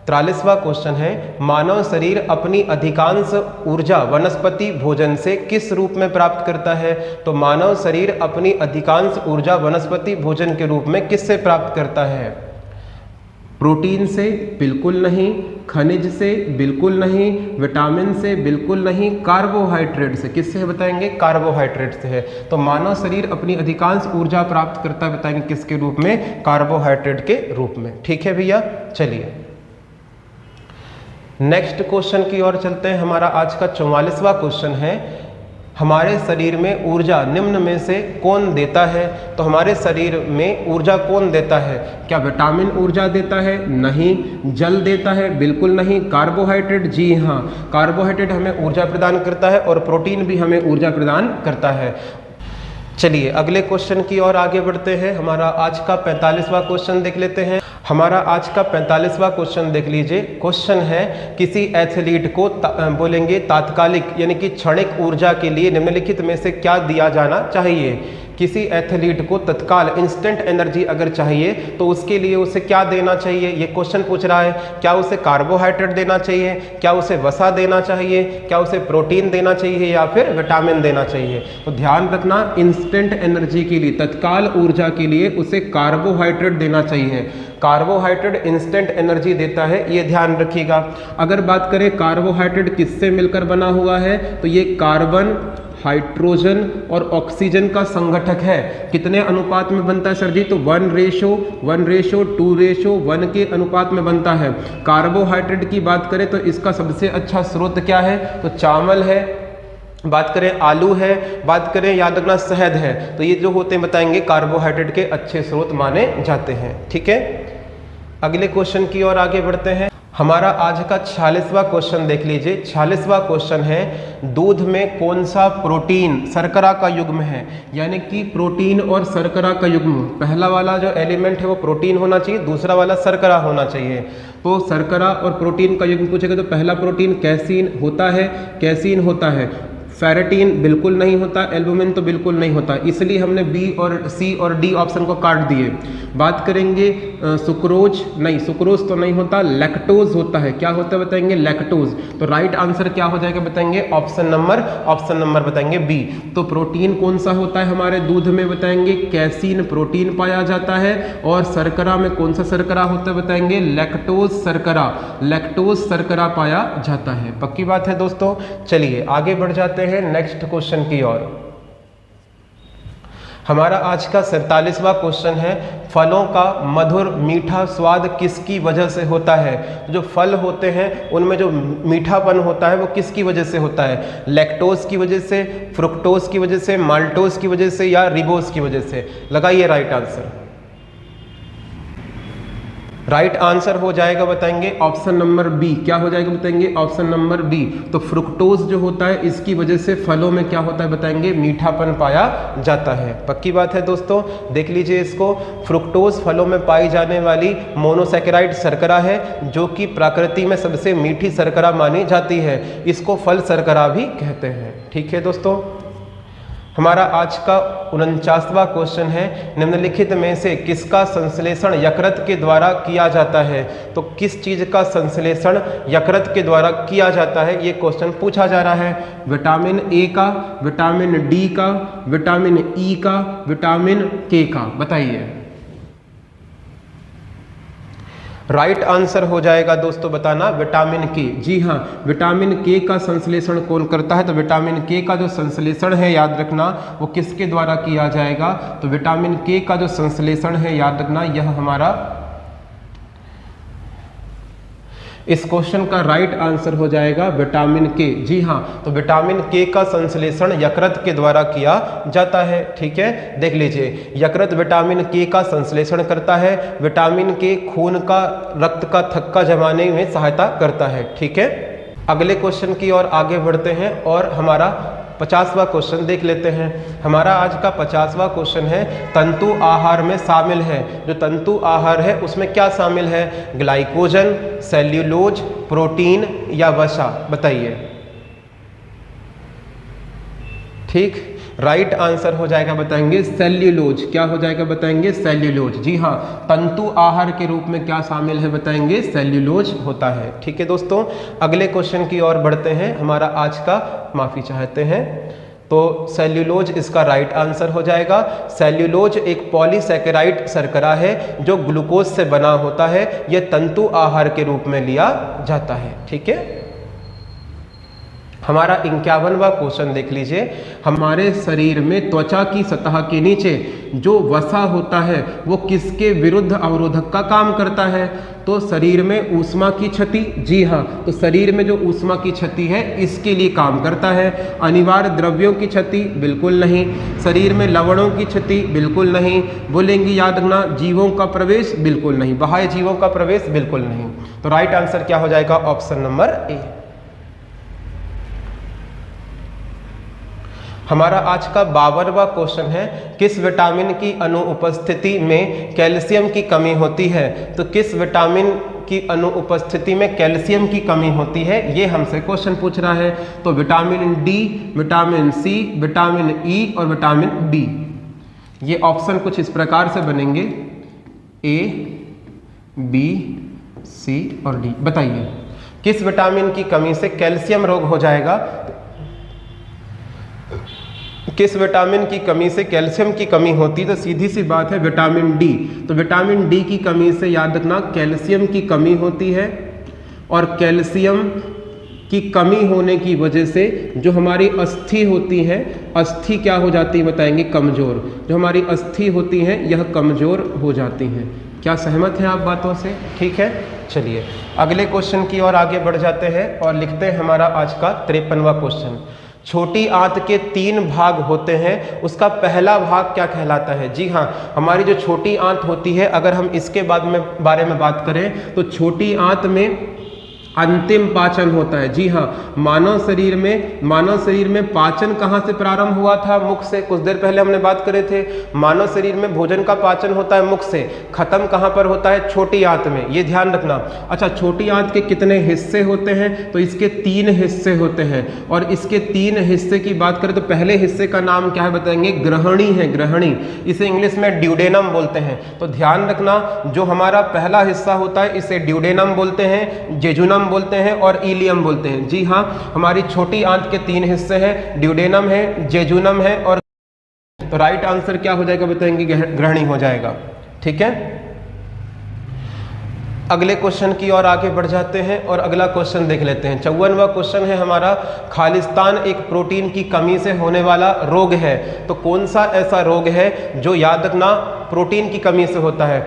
43वां क्वेश्चन है, मानव शरीर अपनी अधिकांश ऊर्जा वनस्पति भोजन से किस रूप में प्राप्त करता है? तो मानव शरीर अपनी अधिकांश ऊर्जा वनस्पति भोजन के रूप में किससे प्राप्त करता है? प्रोटीन से बिल्कुल नहीं, खनिज से बिल्कुल नहीं, विटामिन से बिल्कुल नहीं, कार्बोहाइड्रेट से। किससे है बताएंगे? कार्बोहाइड्रेट से है। तो मानव शरीर अपनी अधिकांश ऊर्जा प्राप्त करता है, बताएंगे किसके रूप में? कार्बोहाइड्रेट के रूप में। ठीक है भैया, चलिए नेक्स्ट क्वेश्चन की ओर चलते हैं। हमारा आज का 44वां क्वेश्चन है, हमारे शरीर में ऊर्जा निम्न में से कौन देता है? तो हमारे शरीर में ऊर्जा कौन देता है? क्या विटामिन ऊर्जा देता है? नहीं। जल देता है? बिल्कुल नहीं। कार्बोहाइड्रेट? जी हाँ, कार्बोहाइड्रेट हमें ऊर्जा प्रदान करता है, और प्रोटीन भी हमें ऊर्जा प्रदान करता है। चलिए अगले क्वेश्चन की ओर आगे बढ़ते हैं। हमारा आज का 45वां क्वेश्चन देख लेते हैं। हमारा आज का 45वां क्वेश्चन देख लीजिए। क्वेश्चन है, किसी एथलीट को बोलेंगे तात्कालिक यानी कि क्षणिक ऊर्जा के लिए निम्नलिखित में से क्या दिया जाना चाहिए? किसी एथलीट को तत्काल इंस्टेंट एनर्जी अगर चाहिए तो उसके लिए उसे क्या देना चाहिए? ये क्वेश्चन पूछ रहा है। क्या उसे कार्बोहाइड्रेट देना चाहिए? क्या उसे वसा देना चाहिए? क्या उसे प्रोटीन देना चाहिए या फिर विटामिन देना चाहिए? तो ध्यान रखना, इंस्टेंट एनर्जी के लिए, तत्काल ऊर्जा के लिए उसे कार्बोहाइड्रेट देना चाहिए। कार्बोहाइड्रेट इंस्टेंट एनर्जी देता है, ये ध्यान रखिएगा। अगर बात करें कार्बोहाइड्रेट किससे मिलकर बना हुआ है, तो ये कार्बन, हाइड्रोजन और ऑक्सीजन का संगठक है। कितने अनुपात में बनता है सर जी? तो 1:1:2:1 के अनुपात में बनता है। कार्बोहाइड्रेट की बात करें तो इसका सबसे अच्छा स्रोत क्या है? तो चावल है, बात करें आलू है, बात करें याद रखना शहद है। तो ये जो होते हैं बताएंगे कार्बोहाइड्रेट के अच्छे स्रोत माने जाते हैं। ठीक है, अगले क्वेश्चन की ओर आगे बढ़ते हैं। हमारा आज का 46वां क्वेश्चन देख लीजिए। 46वां क्वेश्चन है, दूध में कौन सा प्रोटीन शर्करा का युग्म है? यानी कि प्रोटीन और शर्करा का युग्म, पहला वाला जो एलिमेंट है वो प्रोटीन होना चाहिए, दूसरा वाला शर्करा होना चाहिए। तो शर्करा और प्रोटीन का युग्म पूछेगा तो पहला प्रोटीन कैसीन होता है, कैसीन होता है। फेरेटिन बिल्कुल नहीं होता, एल्बुमिन तो बिल्कुल नहीं होता, इसलिए हमने बी और सी और डी ऑप्शन को काट दिए। बात करेंगे सुक्रोज, नहीं सुक्रोज तो नहीं होता, लैक्टोज होता है। क्या होता है बताएंगे? लैक्टोज। तो राइट आंसर क्या हो जाएगा बताएंगे? ऑप्शन नंबर बताएंगे बी। तो प्रोटीन कौन सा होता है हमारे दूध में? बताएंगे कैसीन प्रोटीन पाया जाता है। और शर्करा में कौन सा शर्करा होता है? बताएंगे लैक्टोज शर्करा, लैक्टोज शर्करा पाया जाता है। पक्की बात है दोस्तों। चलिए आगे बढ़ जाते हैं नेक्स्ट क्वेश्चन की ओर। हमारा आज का 47वां क्वेश्चन है, फलों का मधुर मीठा स्वाद किसकी वजह से होता है? जो फल होते हैं उनमें जो मीठापन होता है वो किसकी वजह से होता है? लैक्टोज की वजह से, फ्रुक्टोज की वजह से, माल्टोज की वजह से या रिबोज की वजह से? लगाइए राइट आंसर। राइट आंसर हो जाएगा बताएंगे ऑप्शन नंबर बी। क्या हो जाएगा बताएंगे? Option number B. तो फ्रुक्टोज जो होता है इसकी वजह से फलों में क्या होता है बताएंगे? मीठापन पाया जाता है। पक्की बात है दोस्तों, देख लीजिए इसको। फ्रुक्टोज फलों में पाई जाने वाली मोनोसैकेराइड शर्करा है, जो कि प्रकृति में सबसे मीठी शर्करा मानी जाती है। इसको फल शर्करा भी कहते हैं। ठीक है दोस्तों, हमारा आज का 49वां क्वेश्चन है, निम्नलिखित में से किसका संश्लेषण यकृत के द्वारा किया जाता है? तो किस चीज का संश्लेषण यकृत के द्वारा किया जाता है, ये क्वेश्चन पूछा जा रहा है। विटामिन ए का, विटामिन डी का, विटामिन ई का, विटामिन के का? बताइए। राइट आंसर हो जाएगा दोस्तों बताना विटामिन के। जी हाँ, विटामिन के का संश्लेषण कौन करता है? तो विटामिन के का जो संश्लेषण है याद रखना वो किसके द्वारा किया जाएगा? तो विटामिन के का जो संश्लेषण है याद रखना यह हमारा, इस क्वेश्चन का राइट आंसर हो जाएगा विटामिन के। जी हाँ, तो विटामिन के का संश्लेषण यकृत के द्वारा किया जाता है। ठीक है, देख लीजिए, यकृत विटामिन के का संश्लेषण करता है। विटामिन के खून का, रक्त का थक्का जमाने में सहायता करता है। ठीक है, अगले क्वेश्चन की ओर आगे बढ़ते हैं और हमारा 50वां क्वेश्चन देख लेते हैं। हमारा आज का 50वां क्वेश्चन है तंतु आहार में शामिल है। जो तंतु आहार है उसमें क्या शामिल है? ग्लाइकोजन, सेल्यूलोज, प्रोटीन या वसा? बताइए। ठीक, राइट आंसर हो जाएगा, बताएंगे सेल्यूलोज। क्या हो जाएगा? बताएंगे सेल्यूलोज। जी हाँ, तंतु आहार के रूप में क्या शामिल है? बताएंगे सेल्यूलोज होता है। ठीक है दोस्तों, अगले क्वेश्चन की ओर बढ़ते हैं। हमारा आज का, माफी चाहते हैं, तो सेल्यूलोज इसका राइट आंसर हो जाएगा। सेल्यूलोज एक पॉलीसैकेराइड शर्करा है जो ग्लूकोज से बना होता है। यह तंतु आहार के रूप में लिया जाता है। ठीक है, हमारा 51वां क्वेश्चन देख लीजिए। हमारे शरीर में त्वचा की सतह के नीचे जो वसा होता है वो किसके विरुद्ध अवरोधक का काम करता है? तो शरीर में ऊष्मा की क्षति। जी हाँ, तो शरीर में जो ऊष्मा की क्षति है इसके लिए काम करता है। अनिवार्य द्रव्यों की क्षति? बिल्कुल नहीं। शरीर में लवणों की क्षति? बिल्कुल नहीं। बोलेंगे याद रखना, जीवों का प्रवेश? बिल्कुल नहीं। बाह्य जीवों का प्रवेश? बिल्कुल नहीं। तो राइट आंसर क्या हो जाएगा? Option number A. हमारा आज का 52वां क्वेश्चन है किस विटामिन की अनुपस्थिति में कैल्शियम की कमी होती है? तो किस विटामिन की अनुपस्थिति में कैल्शियम की कमी होती है, ये हमसे क्वेश्चन पूछ रहा है। तो vitamin D, vitamin C, vitamin E और विटामिन बी। ये ऑप्शन कुछ इस प्रकार से बनेंगे, ए, बी, सी और डी। बताइए किस विटामिन की कमी से कैल्शियम रोग हो जाएगा? किस विटामिन की कमी से कैल्शियम की कमी होती है? तो सीधी सी बात है विटामिन डी। तो विटामिन डी की कमी से याद रखना कैल्शियम की कमी होती है, और कैल्शियम की कमी होने की वजह से जो हमारी अस्थि होती है, अस्थि क्या हो जाती है? बताएंगे कमजोर। जो हमारी अस्थि होती हैं यह कमजोर हो जाती हैं। क्या सहमत हैं आप बातों से? ठीक है, चलिए अगले क्वेश्चन की ओर आगे बढ़ जाते हैं और लिखते हैं हमारा आज का 53वां क्वेश्चन। छोटी आंत के 3 भाग होते हैं, उसका पहला भाग क्या कहलाता है? जी हाँ, हमारी जो छोटी आंत होती है, अगर हम इसके बारे में बात करें तो छोटी आंत में अंतिम पाचन होता है। जी हाँ, मानव शरीर में पाचन कहाँ से प्रारंभ हुआ था? मुख से। कुछ देर पहले हमने बात करे थे, मानव शरीर में भोजन का पाचन होता है मुख से, खत्म कहाँ पर होता है? छोटी आंत में। ये ध्यान रखना। अच्छा, छोटी आंत के कितने हिस्से होते हैं? तो इसके 3 हिस्से होते हैं, और इसके 3 हिस्से की बात करें तो पहले हिस्से का नाम क्या है? बताएंगे ग्रहणी है। ग्रहणी, इसे इंग्लिश में ड्यूडेनम बोलते हैं। तो ध्यान रखना, जो हमारा पहला हिस्सा होता है इसे ड्यूडेनम बोलते हैं, जेजुनम बोलते हैं और इलियम बोलते हैं। जी हाँ, हमारी छोटी आंत के 3 हिस्से हैं, ड्यूडेनम है, जेजुनम है और, तो राइट आंसर क्या हो जाएगा? बताएंगे ग्रहणी हो जाएगा। ठीक है, अगले क्वेश्चन की ओर आगे बढ़ जाते हैं और अगला क्वेश्चन देख लेते हैं। 54वां क्वेश्चन है हमारा, खालिस्तान एक प्रोटीन की कमी से होने वाला रोग है। तो कौन सा ऐसा रोग है जो याद रखना प्रोटीन की कमी से होता है?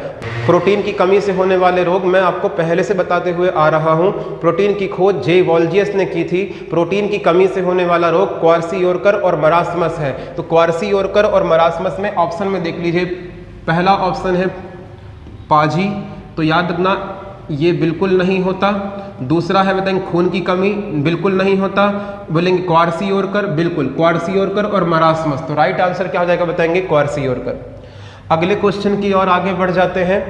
प्रोटीन की कमी से होने वाले रोग मैं आपको पहले से बताते हुए आ रहा हूं। प्रोटीन की खोज जे वॉल्जियस ने की थी। प्रोटीन की कमी से होने वाला रोग क्वार्सियोरकर और मरास्मस है। तो क्वार्सियोरकर और मरास्मस में ऑप्शन में देख लीजिए, पहला ऑप्शन है पाजी, तो याद रखना ये बिल्कुल नहीं होता। दूसरा है बताएंगे खून की कमी, बिल्कुल नहीं होता। बोलेंगे क्वार्सियोरकर, बिल्कुल क्वार्सियोरकर और मरास्मस। तो राइट आंसर क्या हो जाएगा? बताएंगे क्वार्सियोरकर। अगले क्वेश्चन की ओर आगे बढ़ जाते हैं।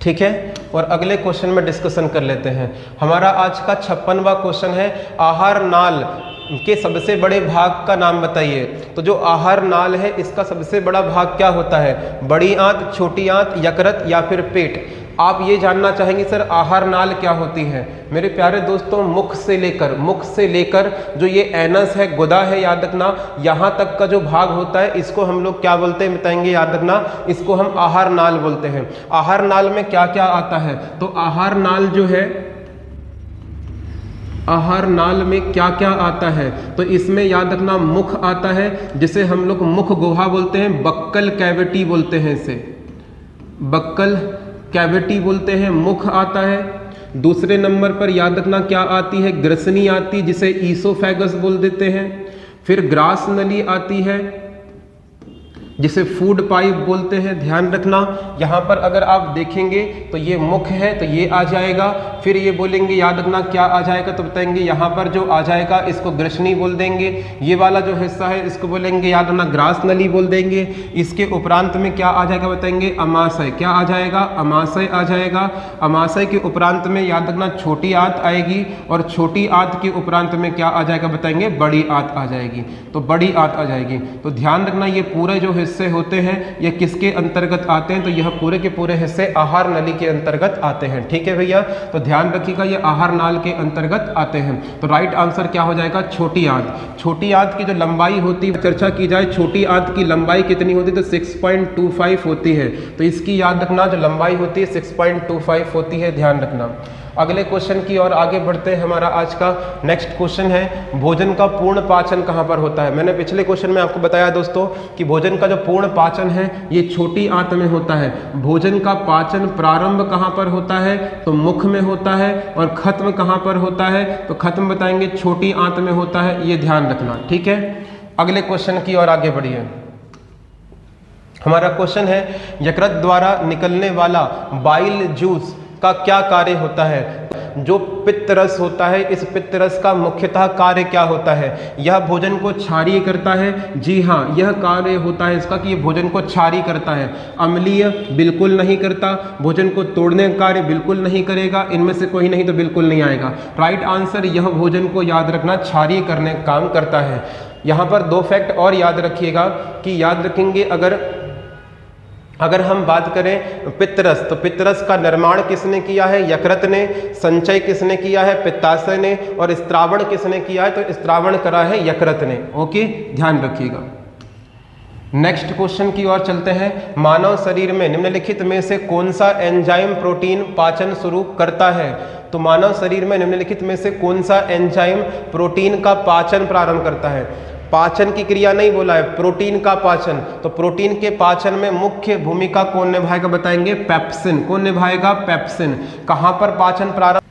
ठीक है, और अगले क्वेश्चन में डिस्कशन कर लेते हैं। हमारा आज का 56वां क्वेश्चन है, आहार नाल के सबसे बड़े भाग का नाम बताइए। तो जो आहार नाल है इसका सबसे बड़ा भाग क्या होता है? बड़ी आंत, छोटी आंत, यकृत या फिर पेट? आप ये जानना चाहेंगे सर आहार नाल क्या होती है? मेरे प्यारे दोस्तों, मुख से लेकर जो ये एनस है, गुदा है, याद रखना, यहाँ तक का जो भाग होता है इसको हम लोग क्या बोलते हैं? बताएंगे, याद रखना, इसको हम आहार नाल बोलते हैं। आहार नाल में क्या क्या आता है? तो आहार नाल जो है, आहार नाल में क्या क्या आता है? तो इसमें याद रखना मुख आता है, जिसे हम लोग मुख गुहा बोलते हैं, बक्कल कैविटी बोलते हैं, इसे बक्कल कैविटी बोलते हैं, मुख आता है। दूसरे नंबर पर याद रखना क्या आती है? ग्रसनी आती, जिसे ईसोफेगस बोल देते हैं। फिर ग्रास नली आती है, जिसे फूड पाइप बोलते हैं। ध्यान रखना, यहाँ पर अगर आप देखेंगे तो ये मुख है तो ये आ जाएगा। फिर ये बोलेंगे, याद रखना क्या आ जाएगा, तो बताएंगे यहाँ पर जो आ जाएगा इसको ग्रसनी बोल देंगे। ये वाला जो हिस्सा है इसको बोलेंगे, याद रखना, ग्रास नली बोल देंगे। इसके उपरांत में क्या आ जाएगा बताएंगे, अमाशय। क्या आ जाएगा, अमाशय आ जाएगा। अमाशय के उपरांत में याद रखना छोटी आंत आएगी, और छोटी आंत के उपरांत में क्या आ जाएगा बताएंगे, बड़ी आंत आ जाएगी। तो बड़ी आंत आ जाएगी। तो ध्यान रखना ये पूरे जो हिस्से होते हैं ये किसके अंतर्गत आते हैं, तो यह पूरे के पूरे हिस्से आहार नली के अंतर्गत आते हैं। ठीक है भैया, तो ध्यान रखिएगा ये आहार नाल के अंतर्गत आते हैं। तो राइट आंसर क्या हो जाएगा, छोटी आंत। छोटी आंत की जो लंबाई होती है, चर्चा की जाए छोटी आंत की लंबाई कितनी होती है, तो 6.25 होती है। तो इसकी याद रखना जो लंबाई होती है 6.25 होती है, ध्यान रखना। अगले क्वेश्चन की ओर आगे बढ़ते हैं। हमारा आज का नेक्स्ट क्वेश्चन है, भोजन का पूर्ण पाचन कहाँ पर होता है। मैंने पिछले क्वेश्चन में आपको बताया दोस्तों कि भोजन का जो पूर्ण पाचन है ये छोटी आंत में होता है। भोजन का पाचन प्रारंभ कहाँ पर होता है, तो मुख में होता है, और खत्म कहाँ पर होता है, तो खत्म बताएंगे छोटी आंत में होता है। ये ध्यान रखना, ठीक है। अगले क्वेश्चन की ओर आगे बढ़िए। हमारा क्वेश्चन है, यकृत द्वारा निकलने वाला बाइल जूस का क्या कार्य होता है। जो पित्त रस होता है, इस पित्त रस का मुख्यतः कार्य क्या होता है, यह भोजन को क्षारीय करता है। जी हाँ, यह कार्य होता है इसका कि ये भोजन को क्षारीय करता है। अम्लीय बिल्कुल नहीं करता, भोजन को तोड़ने का कार्य बिल्कुल नहीं करेगा। इनमें से कोई नहीं तो बिल्कुल नहीं आएगा। राइट आंसर, यह भोजन को याद रखना क्षारीय करने का काम करता है। यहाँ पर दो फैक्ट और याद रखिएगा कि याद रखेंगे, अगर हम बात करें पित्तरस, तो पित्तरस का निर्माण किसने किया है, यकृत ने। संचय किसने किया है, पित्ताशय ने। और स्त्रावण किसने किया है, तो स्त्रावण करा है यकृत ने। ओके, ध्यान रखिएगा। नेक्स्ट क्वेश्चन की ओर चलते हैं। मानव शरीर में निम्नलिखित में से कौन सा एंजाइम प्रोटीन पाचन शुरू करता है। तो मानव शरीर में निम्नलिखित में से कौन सा एंजाइम प्रोटीन का पाचन प्रारंभ करता है। पाचन की क्रिया नहीं बोला है, प्रोटीन का पाचन। तो प्रोटीन के पाचन में मुख्य भूमिका कौन निभाएगा बताएंगे, पेप्सिन। कौन निभाएगा, पेप्सिन। कहाँ पर पाचन प्रारंभ,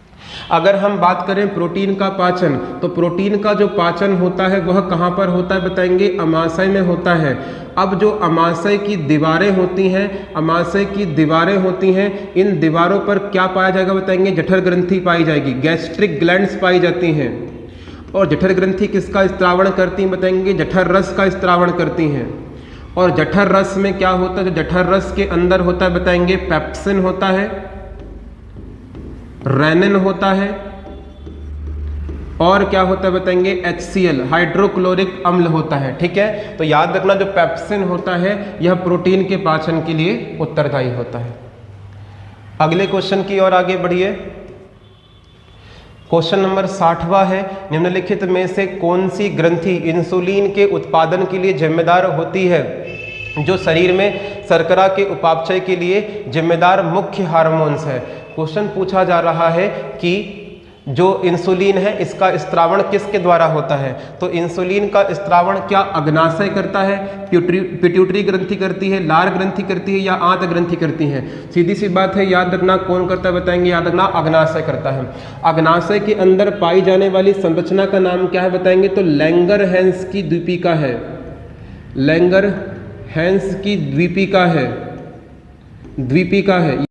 अगर हम बात करें प्रोटीन का पाचन, तो प्रोटीन का जो पाचन होता है वह कहाँ पर होता है बताएंगे, अमाशय में होता है। अब जो अमाशय की दीवारें होती हैं, अमाशय की दीवारें होती हैं, इन दीवारों पर क्या पाया जाएगा बताएंगे, जठर ग्रंथि पाई जाएगी, गैस्ट्रिक ग्लैंड्स पाई जाती हैं। और जठर ग्रंथि किसका स्त्रावण करती हैं बताएंगे, जठर रस का स्त्रावण करती हैं। और जठर रस में क्या होता है, जो जठर रस के अंदर होता है बताएंगे, पेप्सिन होता है, रेनिन होता है, और क्या होता है बताएंगे, HCl हाइड्रोक्लोरिक अम्ल होता है। ठीक है, तो याद रखना जो पेप्सिन होता है यह प्रोटीन के पाचन के लिए उत्तरदायी होता है। अगले क्वेश्चन की ओर आगे बढ़िए। क्वेश्चन नंबर 60वां है, निम्नलिखित में से कौन सी ग्रंथि इंसुलिन के उत्पादन के लिए जिम्मेदार होती है। जो शरीर में शर्करा के उपापचय के लिए जिम्मेदार मुख्य हार्मोन्स है। क्वेश्चन पूछा जा रहा है कि जो इंसुलिन है इसका स्त्रावण किसके द्वारा होता है। तो इंसुलिन का स्त्रावण क्या अग्नाशय करता है, पिट्यूटरी ग्रंथि करती है, लार ग्रंथि करती है, या आंत ग्रंथि करती है। सीधी सी बात है, याद रखना कौन करता है बताएंगे, याद रखना अग्नाशय करता है। अग्नाशय के अंदर पाई जाने वाली संरचना का नाम क्या है बताएंगे, तो लैंगर-हैंस की द्वीपिका है। लैंगर-हैंस की द्वीपिका है, द्वीपिका है।